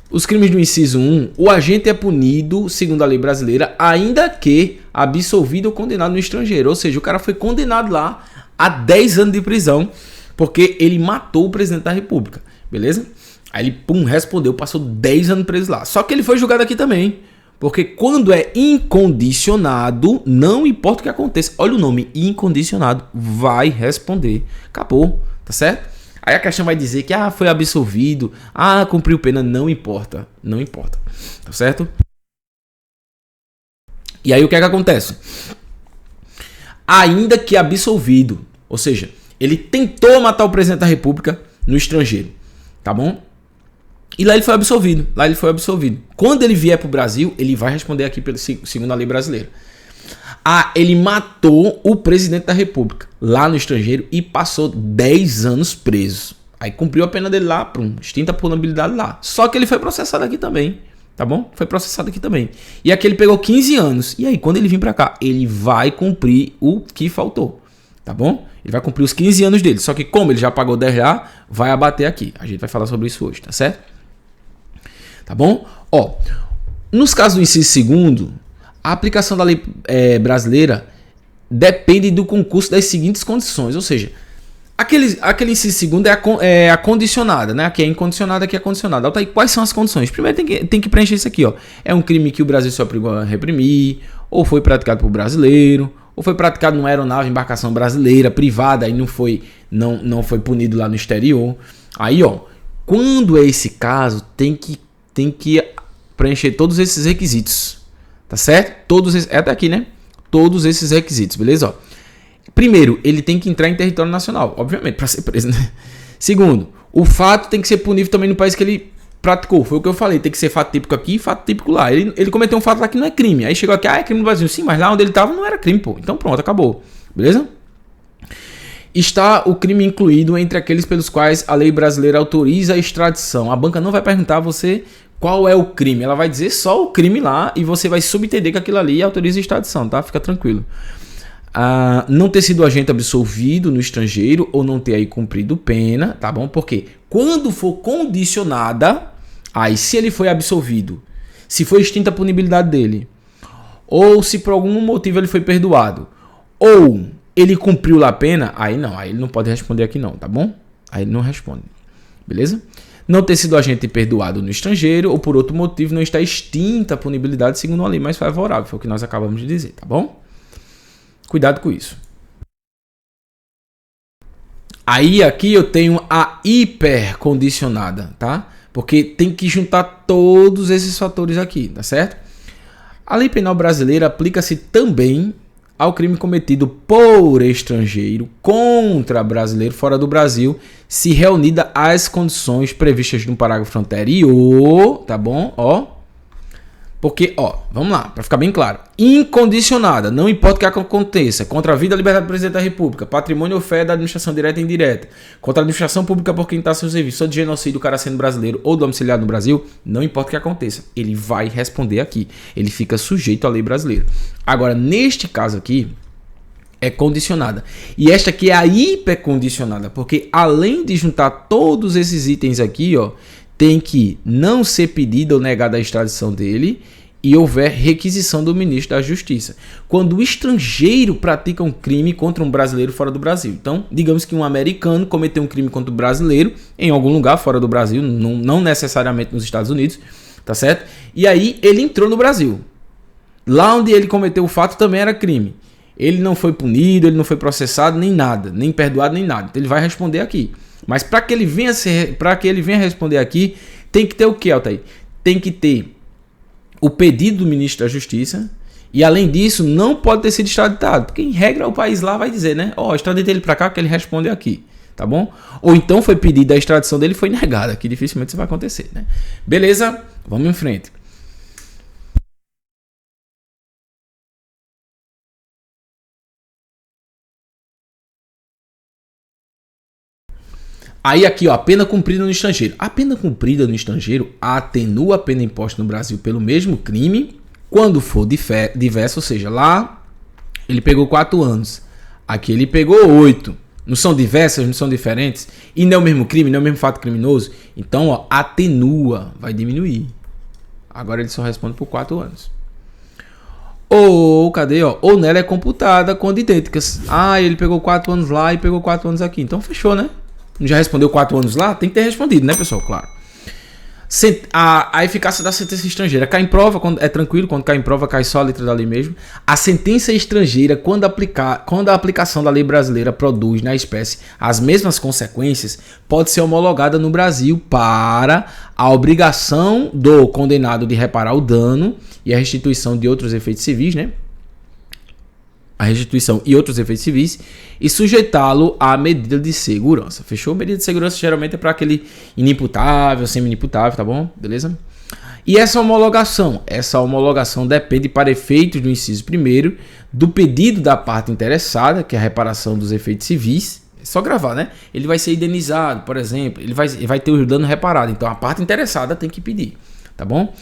os crimes do inciso 1, o agente é punido, segundo a lei brasileira, ainda que absolvido ou condenado no estrangeiro. Ou seja, o cara foi condenado lá a 10 anos de prisão, porque ele matou o presidente da República, beleza? Aí ele, respondeu, passou 10 anos preso lá. Só que ele foi julgado aqui também, porque quando é incondicionado, não importa o que aconteça, olha o nome, incondicionado, vai responder. Acabou, tá certo? Aí a questão vai dizer que foi absolvido, cumpriu pena, não importa, não importa, tá certo? E aí o que é que acontece? Ainda que absolvido, ou seja, ele tentou matar o presidente da República no estrangeiro, tá bom? E lá ele foi absolvido. Quando ele vier para o Brasil, ele vai responder aqui segundo a lei brasileira. Ele matou o presidente da República lá no estrangeiro e passou 10 anos preso. Aí cumpriu a pena dele lá, extinta a punibilidade lá. Só que ele foi processado aqui também, tá bom? Foi processado aqui também. E aqui ele pegou 15 anos. E aí, quando ele vir para cá, ele vai cumprir o que faltou, tá bom? Ele vai cumprir os 15 anos dele. Só que como ele já pagou 10 lá, vai abater aqui. A gente vai falar sobre isso hoje, tá certo? Tá bom? Ó, nos casos do inciso segundo, a aplicação da lei brasileira depende do concurso das seguintes condições. Ou seja, aquele inciso segundo é a condicionada, né? Aqui é incondicionada, aqui é condicionada. Aí, quais são as condições? Primeiro tem que preencher isso aqui, ó. É um crime que o Brasil se obrigou a reprimir, ou foi praticado por brasileiro, ou foi praticado numa aeronave, embarcação brasileira, privada, e não foi punido lá no exterior. Aí, ó, quando é esse caso, tem que preencher todos esses requisitos, tá certo? Até aqui, né? Todos esses requisitos, beleza? Ó. Primeiro, ele tem que entrar em território nacional, obviamente, para ser preso, né? Segundo, o fato tem que ser punível também no país que ele praticou. Foi o que eu falei, tem que ser fato típico aqui e fato típico lá. Ele cometeu um fato lá que não é crime. Aí chegou aqui, é crime no Brasil. Sim, mas lá onde ele estava não era crime, pô. Então pronto, acabou. Beleza? Está o crime incluído entre aqueles pelos quais a lei brasileira autoriza a extradição. A banca não vai perguntar a você qual é o crime. Ela vai dizer só o crime lá e você vai subentender que aquilo ali autoriza a extradição, tá? Fica tranquilo. Não ter sido agente absolvido no estrangeiro ou não ter aí cumprido pena, tá bom? Porque quando for condicionada, aí se ele foi absolvido, se foi extinta a punibilidade dele, ou se por algum motivo ele foi perdoado, ou ele cumpriu lá a pena, aí ele não pode responder aqui não, tá bom? Aí ele não responde, beleza? Não ter sido agente perdoado no estrangeiro ou por outro motivo não está extinta a punibilidade segundo uma lei mais favorável, foi o que nós acabamos de dizer, tá bom? Cuidado com isso. Aí aqui eu tenho a hipercondicionada, tá? Porque tem que juntar todos esses fatores aqui, tá certo? A lei penal brasileira aplica-se também ao crime cometido por estrangeiro contra brasileiro fora do Brasil, se reunida as condições previstas no parágrafo anterior, tá bom? Ó, porque, ó, vamos lá, para ficar bem claro. Incondicionada, não importa o que aconteça, contra a vida e a liberdade do presidente da República, patrimônio ou fé da administração direta e indireta, contra a administração pública por quem está seu serviço, ou de genocídio, o cara sendo brasileiro ou domiciliado no Brasil, não importa o que aconteça, ele vai responder aqui. Ele fica sujeito à lei brasileira. Agora, neste caso aqui, é condicionada. E esta aqui é a hipercondicionada, porque além de juntar todos esses itens aqui, ó, tem que não ser pedida ou negada a extradição dele e houver requisição do ministro da Justiça. Quando o estrangeiro pratica um crime contra um brasileiro fora do Brasil. Então, digamos que um americano cometeu um crime contra o brasileiro em algum lugar fora do Brasil, não necessariamente nos Estados Unidos, tá certo? E aí ele entrou no Brasil. Lá onde ele cometeu o fato também era crime. Ele não foi punido, ele não foi processado, nem nada, nem perdoado, nem nada. Então ele vai responder aqui. Mas para que ele venha responder aqui, tem que ter o que, Altair? Tem que ter o pedido do ministro da Justiça e, além disso, não pode ter sido extraditado. Porque, em regra, o país lá vai dizer, né? Ó, extraditei ele para cá que ele responde aqui, tá bom? Ou então foi pedida a extradição dele e foi negada, que dificilmente isso vai acontecer, né? Beleza? Vamos em frente. Aí aqui, ó, a pena cumprida no estrangeiro. A pena cumprida no estrangeiro atenua a pena imposta no Brasil pelo mesmo crime quando for diverso, ou seja, lá ele pegou 4 anos, aqui ele pegou 8. Não são diversas, não são diferentes, e não é o mesmo crime, não é o mesmo fato criminoso. Então, ó, atenua, vai diminuir. Agora ele só responde por 4 anos. Ou, cadê, ó? Ou nela é computada quando idênticas. Ah, ele pegou 4 anos lá e pegou 4 anos aqui. Então fechou, né? Já respondeu 4 anos lá? Tem que ter respondido, né, pessoal? Claro. A eficácia da sentença estrangeira. Cai em prova, quando é tranquilo, quando cai em prova, cai só a letra da lei mesmo. A sentença estrangeira, quando a aplicação da lei brasileira produz na espécie as mesmas consequências, pode ser homologada no Brasil para a obrigação do condenado de reparar o dano e a restituição de outros efeitos civis, né? A restituição e outros efeitos civis e sujeitá-lo à medida de segurança. Fechou? Medida de segurança geralmente é para aquele inimputável, semi-inimputável, tá bom? Beleza? E essa homologação depende para efeitos do inciso 1º do pedido da parte interessada, que é a reparação dos efeitos civis. É só gravar, né? Ele vai ser indenizado, por exemplo, ele vai ter o dano reparado. Então a parte interessada tem que pedir, tá bom?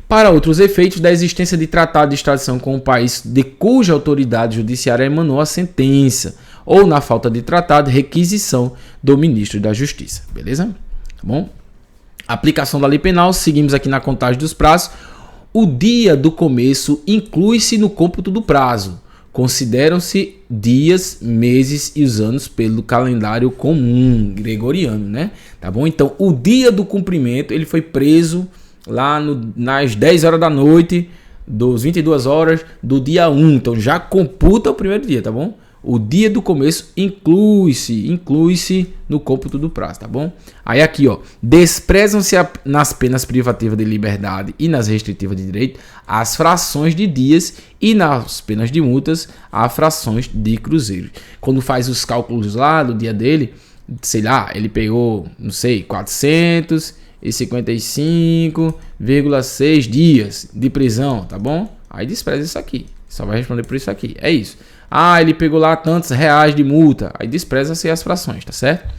Para outros efeitos da existência de tratado de extradição com o país de cuja autoridade judiciária emanou a sentença, ou na falta de tratado, requisição do ministro da Justiça. Beleza? Tá bom? Aplicação da lei penal, seguimos aqui na contagem dos prazos. O dia do começo inclui-se no cômputo do prazo. Consideram-se dias, meses e os anos pelo calendário comum gregoriano, né? Tá bom? Então, o dia do cumprimento, ele foi preso lá nas 10 horas da noite, dos 22 horas do dia 1. Então já computa o primeiro dia, tá bom? O dia do começo inclui-se no cômputo do prazo, tá bom? Aí aqui, ó, desprezam-se nas penas privativas de liberdade e nas restritivas de direito as frações de dias e nas penas de multas as frações de cruzeiros. Quando faz os cálculos lá do dia dele, sei lá, ele pegou, não sei, 455,6 dias de prisão, tá bom? Aí despreza isso aqui. Só vai responder por isso aqui. É isso. Ah, ele pegou lá tantos reais de multa. Aí despreza-se as frações, tá certo?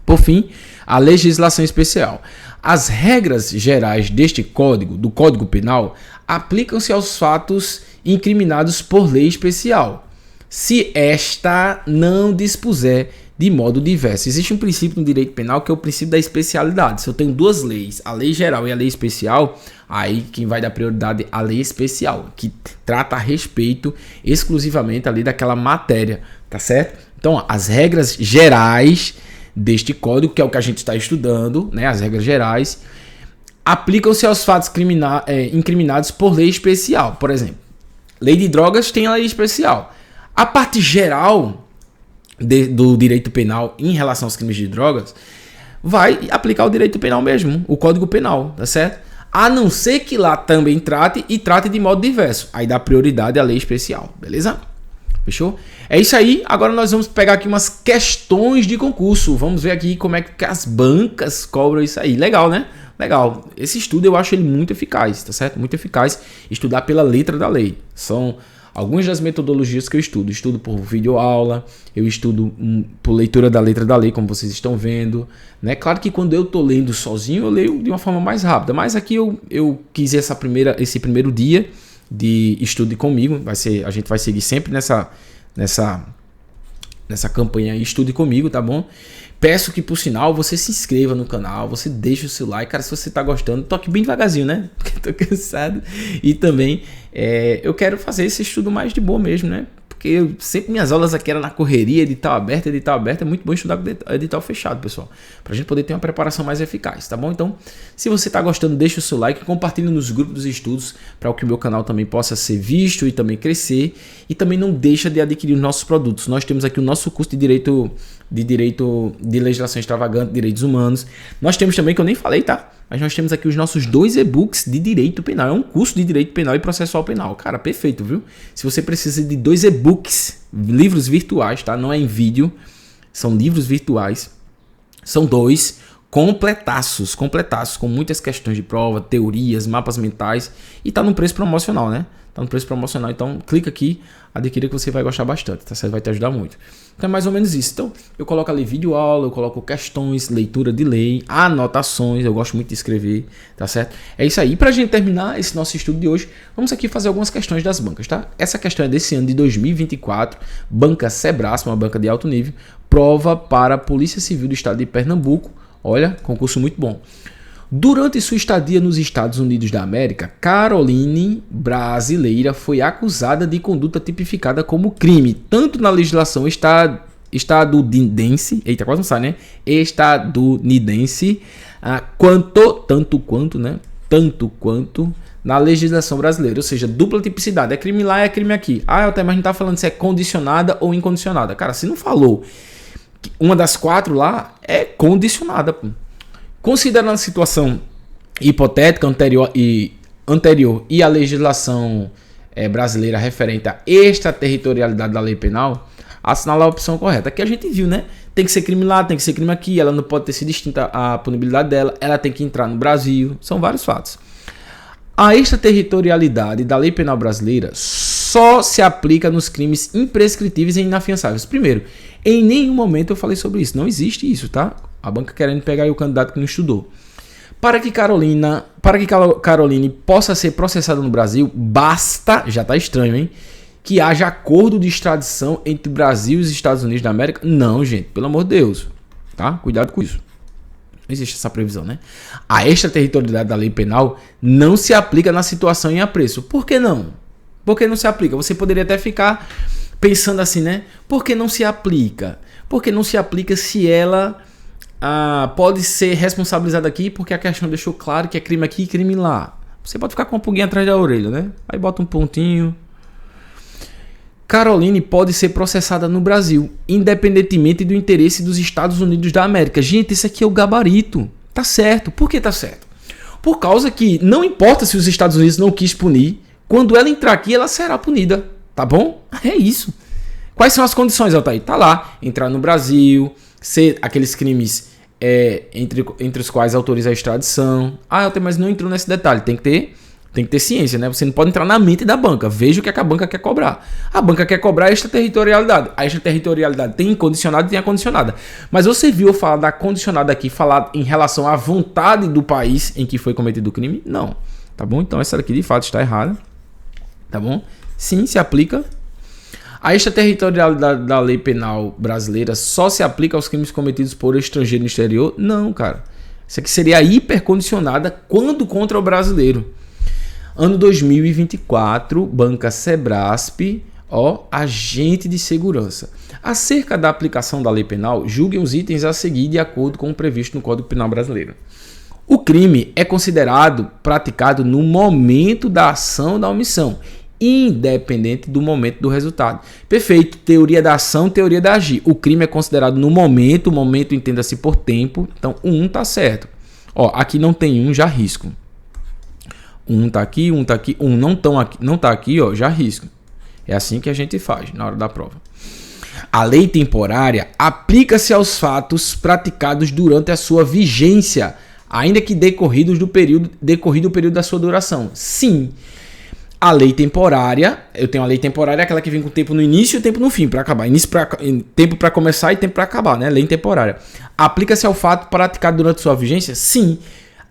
Por fim, a legislação especial. As regras gerais deste código, do Código Penal, aplicam-se aos fatos incriminados por lei especial, se esta não dispuser de modo diverso. Existe um princípio no direito penal que é o princípio da especialidade. Se eu tenho duas leis, a lei geral e a lei especial, aí quem vai dar prioridade à lei especial, que trata a respeito exclusivamente ali daquela matéria, tá certo? Então, as regras gerais deste código, que é o que a gente está estudando, né? As regras gerais, aplicam-se aos fatos incriminados por lei especial. Por exemplo, lei de drogas tem a lei especial. A parte geral do direito penal em relação aos crimes de drogas vai aplicar o direito penal mesmo, o Código Penal, tá certo? A não ser que lá também trate de modo diverso. Aí dá prioridade à lei especial, beleza? Fechou? É isso aí. Agora nós vamos pegar aqui umas questões de concurso. Vamos ver aqui como é que as bancas cobram isso aí. Legal, né? Legal. Esse estudo eu acho ele muito eficaz, tá certo? Muito eficaz. Estudar pela letra da lei. São algumas das metodologias que eu estudo. Estudo por videoaula, eu estudo por leitura da letra da lei, como vocês estão vendo, né? Claro que quando eu tô lendo sozinho, eu leio de uma forma mais rápida. Mas aqui eu quis esse primeiro dia de estude comigo. A gente vai seguir sempre nessa campanha aí, estude comigo, tá bom? Peço que, por sinal, você se inscreva no canal, você deixa o seu like, cara, se você tá gostando, toque bem devagarzinho, né? Porque tô cansado. E também eu quero fazer esse estudo mais de boa mesmo, né? Porque sempre minhas aulas aqui eram na correria, edital aberto. É muito bom estudar com edital fechado, pessoal, pra gente poder ter uma preparação mais eficaz, tá bom? Então, se você tá gostando, deixa o seu like, compartilhe nos grupos dos estudos para que o meu canal também possa ser visto e também crescer. E também não deixa de adquirir os nossos produtos. Nós temos aqui o nosso curso de direito de legislação extravagante, direitos humanos. Nós temos também, que eu nem falei, tá? Mas nós temos aqui os nossos 2 e-books de direito penal. É um curso de direito penal e processual penal. Cara, perfeito, viu? Se você precisa de 2 e-books, livros virtuais, tá? Não é em vídeo, são livros virtuais. São 2 completaços, com muitas questões de prova, teorias, mapas mentais. E tá num preço promocional, né? Tá no preço promocional, então clica aqui, adquira que você vai gostar bastante, tá certo? Vai te ajudar muito. Então é mais ou menos isso. Então eu coloco ali vídeo aula, eu coloco questões, leitura de lei, anotações, eu gosto muito de escrever, tá certo? É isso aí. E pra gente terminar esse nosso estudo de hoje, vamos aqui fazer algumas questões das bancas, tá? Essa questão é desse ano de 2024, banca Sebrasp, uma banca de alto nível, prova para a Polícia Civil do Estado de Pernambuco. Olha, concurso muito bom. Durante sua estadia nos Estados Unidos da América, Caroline, brasileira, foi acusada de conduta tipificada como crime, tanto na legislação estadunidense, eita, quase não sai, né? Estadunidense, tanto quanto na legislação brasileira, ou seja, dupla tipicidade, é crime lá, é crime aqui. Até mas não tá falando se é condicionada ou incondicionada. Cara, se não falou uma das 4 lá, é condicionada, pô. Considerando a situação hipotética anterior e a legislação brasileira referente à extraterritorialidade da lei penal, assinalar a opção correta. Aqui a gente viu, né? Tem que ser crime lá, tem que ser crime aqui, ela não pode ter sido extinta a punibilidade dela, ela tem que entrar no Brasil, são vários fatos. A extraterritorialidade da lei penal brasileira só se aplica nos crimes imprescritíveis e inafiançáveis. Primeiro, em nenhum momento eu falei sobre isso, não existe isso, tá? A banca querendo pegar aí o candidato que não estudou. Para que Caroline possa ser processada no Brasil, basta, já tá estranho, hein? Que haja acordo de extradição entre o Brasil e os Estados Unidos da América. Não, gente, pelo amor de Deus, tá? Cuidado com isso. Não existe essa previsão, né? A extraterritorialidade da lei penal não se aplica na situação em apreço. Por que não? Por que não se aplica? Você poderia até ficar pensando assim, né? Por que não se aplica? Porque não se aplica se ela pode ser responsabilizada aqui, porque a questão deixou claro que é crime aqui e crime lá. Você pode ficar com uma pulguinha atrás da orelha, né? Aí bota um pontinho. Caroline pode ser processada no Brasil, independentemente do interesse dos Estados Unidos da América. Gente, esse aqui é o gabarito. Tá certo. Por que tá certo? Por causa que não importa se os Estados Unidos não quis punir, quando ela entrar aqui, ela será punida. Tá bom? É isso. Quais são as condições, Altair? Tá lá. Entrar no Brasil, ser aqueles crimes entre os quais autoriza a extradição. Altair, mas não entrou nesse detalhe. Tem que ter ciência, né? Você não pode entrar na mente da banca. Veja o que a banca quer cobrar. A banca quer cobrar a extraterritorialidade. A extraterritorialidade tem incondicionada e tem a condicionada. Mas você viu eu falar da condicionada aqui, falar em relação à vontade do país em que foi cometido o crime? Não. Tá bom? Então essa daqui de fato está errada. Tá bom? Sim, se aplica. A extraterritorialidade da lei penal brasileira só se aplica aos crimes cometidos por estrangeiro no exterior? Não, cara. Isso aqui seria hipercondicionada quando contra o brasileiro. Ano 2024, banca Sebrasp, agente de segurança. Acerca da aplicação da lei penal, julguem os itens a seguir de acordo com o previsto no Código Penal brasileiro. O crime é considerado praticado no momento da ação ou da omissão, independente do momento do resultado. Perfeito. Teoria da ação, teoria da agir. O crime é considerado no momento, o momento entenda-se por tempo. Então, o 1 tá certo. Aqui não tem 1, já risco. Um tá aqui, um não tá aqui, já risco. É assim que a gente faz na hora da prova. A lei temporária aplica-se aos fatos praticados durante a sua vigência, ainda que decorrido o período da sua duração. Sim, a lei temporária, eu tenho a lei temporária, aquela que vem com tempo no início e tempo no fim, para acabar. Tempo para começar e tempo para acabar, né? Lei temporária. Aplica-se ao fato praticado durante sua vigência? Sim,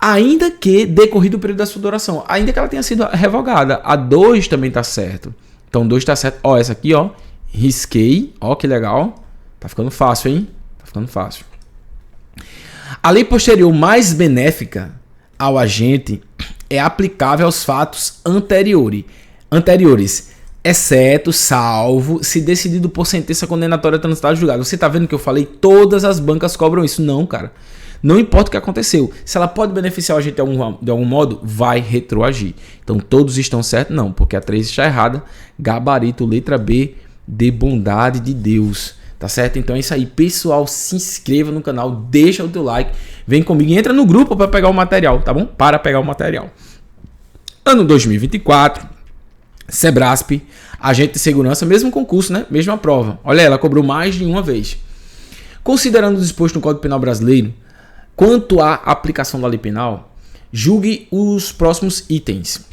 ainda que decorrido o período da sua duração, ainda que ela tenha sido revogada. A 2 também está certo. Então 2 está certo. Ó, essa aqui, ó, risquei. Ó, que legal. Tá ficando fácil, hein? Tá ficando fácil. A lei posterior mais benéfica ao agente é aplicável aos fatos anteriores, exceto, salvo, se decidido por sentença condenatória transitada julgada. Você tá vendo que eu falei? Todas as bancas cobram isso. Não, cara. Não importa o que aconteceu. Se ela pode beneficiar a gente de algum modo, vai retroagir. Então todos estão certos? Não, porque a 3 está errada. Gabarito, letra B, de bondade de Deus. Tá certo? Então é isso aí, pessoal. Se inscreva no canal, deixa o teu like, vem comigo e entra no grupo para pegar o material, tá bom? Para pegar o material. Ano 2024, Sebrasp, agente de segurança, mesmo concurso, né? Mesma prova. Olha, ela cobrou mais de uma vez. Considerando o disposto no Código Penal brasileiro, quanto à aplicação da lei penal, julgue os próximos itens.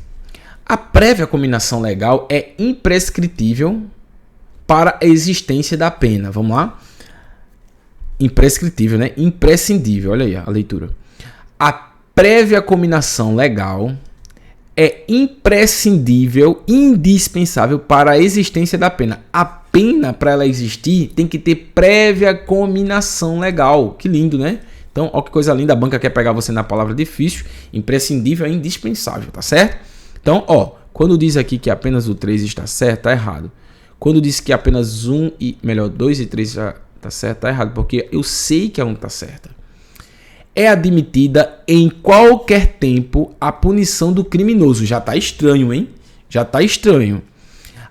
A prévia cominação legal é imprescritível para a existência da pena. Vamos lá? Imprescritível, né? Imprescindível. Olha aí a leitura. A prévia cominação legal é imprescindível, indispensável para a existência da pena. A pena, para ela existir, tem que ter prévia cominação legal. Que lindo, né? Então, olha que coisa linda. A banca quer pegar você na palavra difícil. Imprescindível é indispensável, tá certo? Então, ó, quando diz aqui que apenas o 3 está certo, tá errado. Quando diz que apenas 2 e 3 já tá certo, tá errado, porque eu sei que a 1 tá certa. É admitida em qualquer tempo a punição do criminoso. Já tá estranho, hein? Já tá estranho.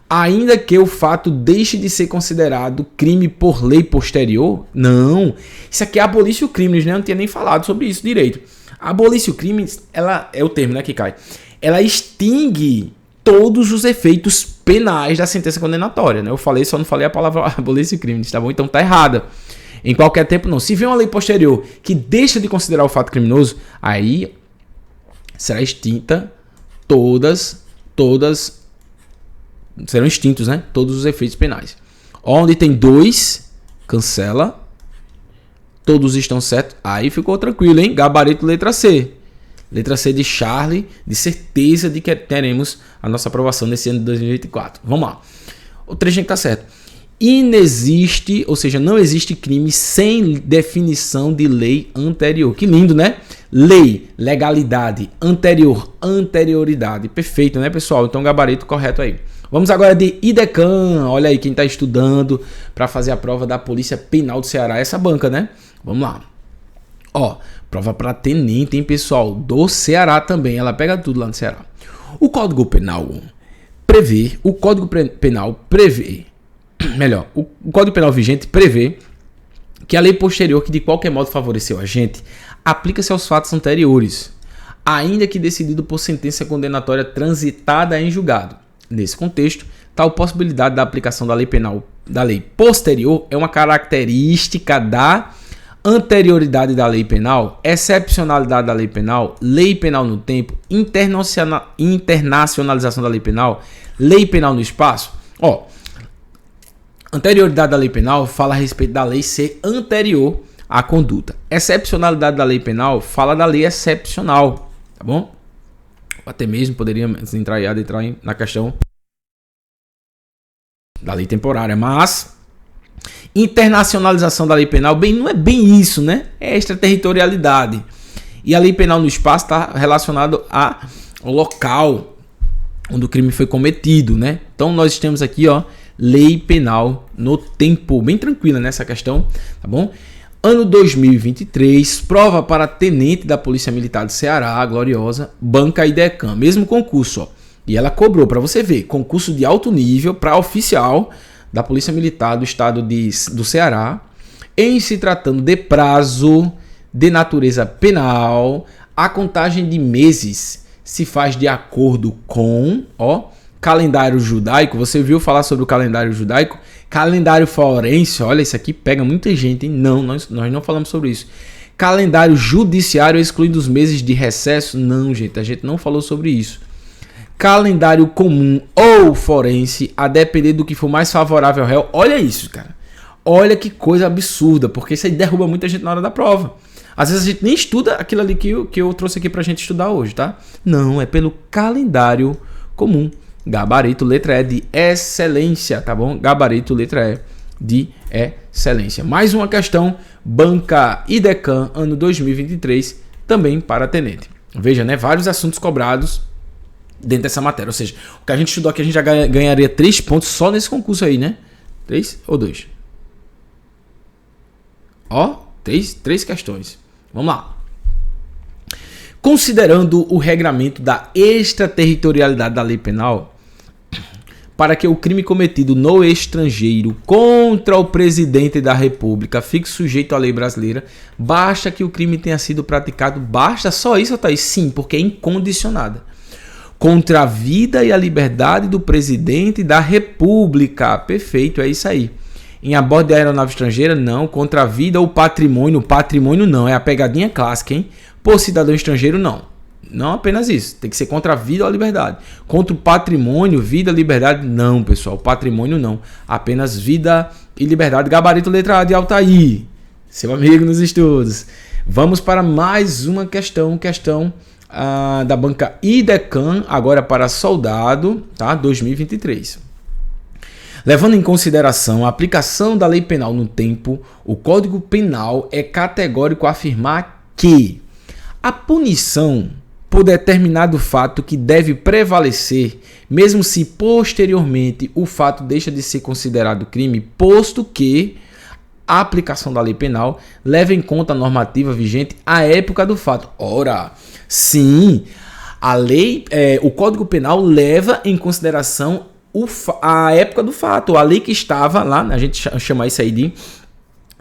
Ainda que o fato deixe de ser considerado crime por lei posterior? Não. Isso aqui é abolício crimes, né? Eu não tinha nem falado sobre isso direito. Abolício crimes, ela é o termo, né, que cai. Ela extingue todos os efeitos penais da sentença condenatória, né? Eu falei, só não falei a palavra abolício crimes, tá bom? Então tá errada. Em qualquer tempo não. Se vem uma lei posterior que deixa de considerar o fato criminoso, aí será extinta todas serão extintos, né? Todos os efeitos penais. Onde tem 2, cancela. Todos estão certos. Aí ficou tranquilo, hein? Gabarito letra C. Letra C de Charlie, de certeza de que teremos a nossa aprovação nesse ano de 2024. Vamos lá. O trecho tem que estar certo. Inexiste, ou seja, não existe crime sem definição de lei anterior. Que lindo, né? Lei, legalidade, anterior, anterioridade. Perfeito, né, pessoal? Então, gabarito correto aí. Vamos agora de IDECAN. Olha aí quem está estudando para fazer a prova da Polícia Penal do Ceará. Essa banca, né? Vamos lá. Ó, prova para tenente, hein, pessoal? Do Ceará também. Ela pega tudo lá no Ceará. O Código Penal prevê, o Código Penal vigente prevê que a lei posterior que de qualquer modo favoreceu o agente aplica-se aos fatos anteriores, ainda que decidido por sentença condenatória transitada em julgado. Nesse contexto, tal possibilidade da aplicação da lei penal da lei posterior é uma característica da anterioridade da lei penal, excepcionalidade da lei penal no tempo, internacionalização da lei penal no espaço. Ó, anterioridade da lei penal fala a respeito da lei ser anterior à conduta. Excepcionalidade da lei penal fala da lei excepcional, tá bom? Até mesmo poderíamos entrar na questão da lei temporária, mas internacionalização da lei penal, não é bem isso, né? É extraterritorialidade. E a lei penal no espaço está relacionado ao local onde o crime foi cometido, né? Então nós temos aqui, ó, lei penal no tempo, bem tranquila nessa questão, tá bom? Ano 2023, prova para tenente da Polícia Militar do Ceará, gloriosa, banca IDECAN, mesmo concurso, ó. E ela cobrou, para você ver, concurso de alto nível para oficial da Polícia Militar do Estado do Ceará, em se tratando de prazo de natureza penal, a contagem de meses se faz de acordo com, ó, calendário judaico, você viu falar sobre o calendário judaico? Calendário forense, olha, isso aqui pega muita gente, hein? Não, nós não falamos sobre isso. Calendário judiciário excluindo os meses de recesso? Não, gente, a gente não falou sobre isso. Calendário comum ou forense, a depender do que for mais favorável ao réu. Olha isso, cara. Olha que coisa absurda, porque isso aí derruba muita gente na hora da prova. Às vezes a gente nem estuda aquilo ali que eu trouxe aqui pra gente estudar hoje, tá? Não, é pelo calendário comum. Gabarito, letra E de excelência, tá bom? Gabarito, letra E de excelência. Mais uma questão, Banca IDECAM, ano 2023, também para tenente. Veja, né? Vários assuntos cobrados dentro dessa matéria. Ou seja, o que a gente estudou aqui, a gente já ganharia 3 pontos só nesse concurso aí, né? 3 ou 2? Ó, 3 questões. Vamos lá. Considerando o regramento da extraterritorialidade da lei penal, para que o crime cometido no estrangeiro contra o presidente da República fique sujeito à lei brasileira, basta que o crime tenha sido praticado, basta só isso, Thaís? Sim, porque é incondicionada. Contra a vida e a liberdade do presidente da República. Perfeito, é isso aí. Em a bordo de aeronave estrangeira, não. Contra a vida ou patrimônio. Patrimônio não, é a pegadinha clássica, hein? Por cidadão estrangeiro, não. Não apenas isso. Tem que ser contra a vida ou a liberdade. Contra o patrimônio, vida, liberdade, não, pessoal. Patrimônio, não. Apenas vida e liberdade. Gabarito, letra A de Altair. Seu amigo nos estudos. Vamos para mais uma questão. Questão da banca IDECAM, agora para soldado, tá? 2023. Levando em consideração a aplicação da lei penal no tempo, o Código Penal é categórico a afirmar que a punição por determinado fato que deve prevalecer, mesmo se posteriormente o fato deixa de ser considerado crime, posto que a aplicação da lei penal leva em conta a normativa vigente à época do fato. Ora, sim, a lei, o Código Penal leva em consideração a época do fato, a lei que estava lá, a gente chama isso aí de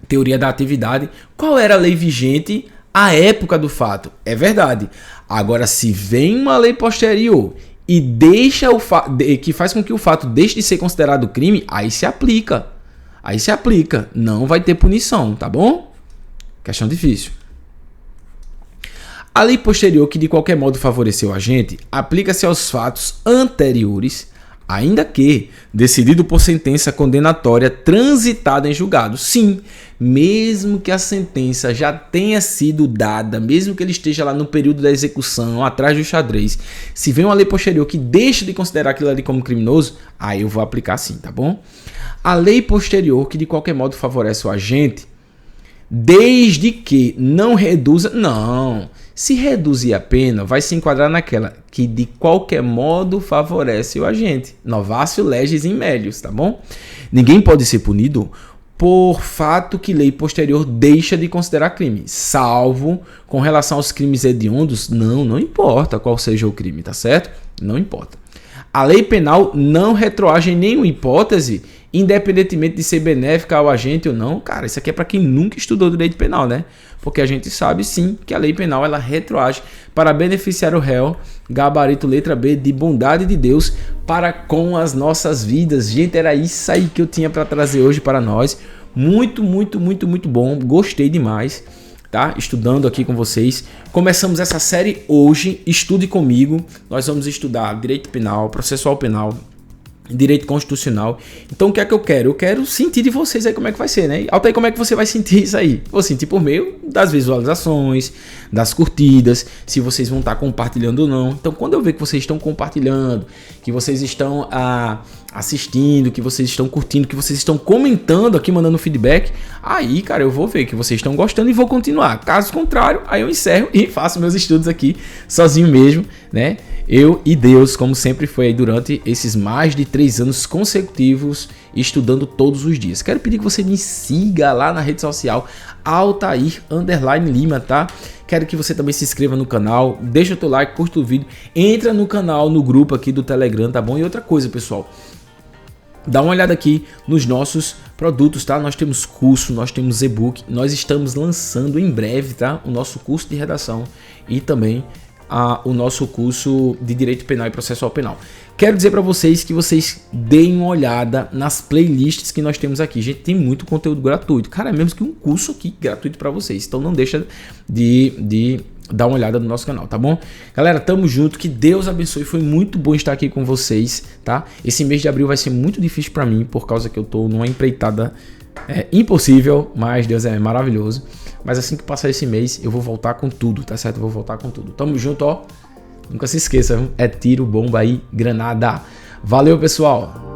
teoria da atividade. Qual era a lei vigente à época do fato? É verdade. Agora, se vem uma lei posterior e deixa que faz com que o fato deixe de ser considerado crime, aí se aplica. Aí se aplica. Não vai ter punição, tá bom? Questão difícil. A lei posterior que de qualquer modo favoreceu o agente aplica-se aos fatos anteriores, ainda que decidido por sentença condenatória transitada em julgado. Sim, mesmo que a sentença já tenha sido dada, mesmo que ele esteja lá no período da execução, atrás do xadrez, se vem uma lei posterior que deixa de considerar aquilo ali como criminoso, aí eu vou aplicar sim, tá bom? A lei posterior que de qualquer modo favorece o agente, desde que não reduza... Não, se reduzir a pena, vai se enquadrar naquela que de qualquer modo favorece o agente. Novatio legis in melius, tá bom? Ninguém pode ser punido por fato que lei posterior deixa de considerar crime, salvo com relação aos crimes hediondos, não importa qual seja o crime, tá certo? Não importa. A lei penal não retroage em nenhuma hipótese, independentemente de ser benéfica ao agente ou não. Cara, isso aqui é para quem nunca estudou direito penal, né? Porque a gente sabe sim que a lei penal ela retroage para beneficiar o réu, gabarito letra B, de bondade de Deus para com as nossas vidas. Gente, era isso aí que eu tinha para trazer hoje para nós. Muito bom, gostei demais, tá? Estudando aqui com vocês. Começamos essa série hoje, estude comigo. Nós vamos estudar direito penal, processual penal, direito constitucional. Então o que é que eu quero? Eu quero sentir de vocês aí como é que vai ser, né? Altair, como é que você vai sentir isso aí? Vou sentir por meio das visualizações, das curtidas, se vocês vão estar compartilhando ou não. Então quando eu ver que vocês estão compartilhando, que vocês estão assistindo, que vocês estão curtindo, que vocês estão comentando aqui, mandando feedback, aí, cara, eu vou ver que vocês estão gostando e vou continuar. Caso contrário, aí eu encerro e faço meus estudos aqui sozinho mesmo, né? Eu e Deus, como sempre foi aí durante esses mais de 3 anos consecutivos, estudando todos os dias. Quero pedir que você me siga lá na rede social, Altair_Lima, tá? Quero que você também se inscreva no canal, deixa o teu like, curta o vídeo, entra no canal, no grupo aqui do Telegram, tá bom? E outra coisa, pessoal, dá uma olhada aqui nos nossos produtos, tá? Nós temos curso, nós temos e-book, nós estamos lançando em breve, tá? O nosso curso de redação e também o nosso curso de Direito Penal e Processual Penal. Quero dizer para vocês que vocês deem uma olhada nas playlists que nós temos aqui. Gente, tem muito conteúdo gratuito. Cara, é mesmo que um curso aqui gratuito para vocês. Então não deixa de dar uma olhada no nosso canal, tá bom? Galera, tamo junto, que Deus abençoe, foi muito bom estar aqui com vocês, tá? Esse mês de abril vai ser muito difícil para mim, por causa que eu tô numa empreitada impossível, mas Deus é maravilhoso. Mas assim que passar esse mês, eu vou voltar com tudo, tá certo? Eu vou voltar com tudo. Tamo junto, ó. Nunca se esqueça, é tiro, bomba aí, granada. Valeu, pessoal!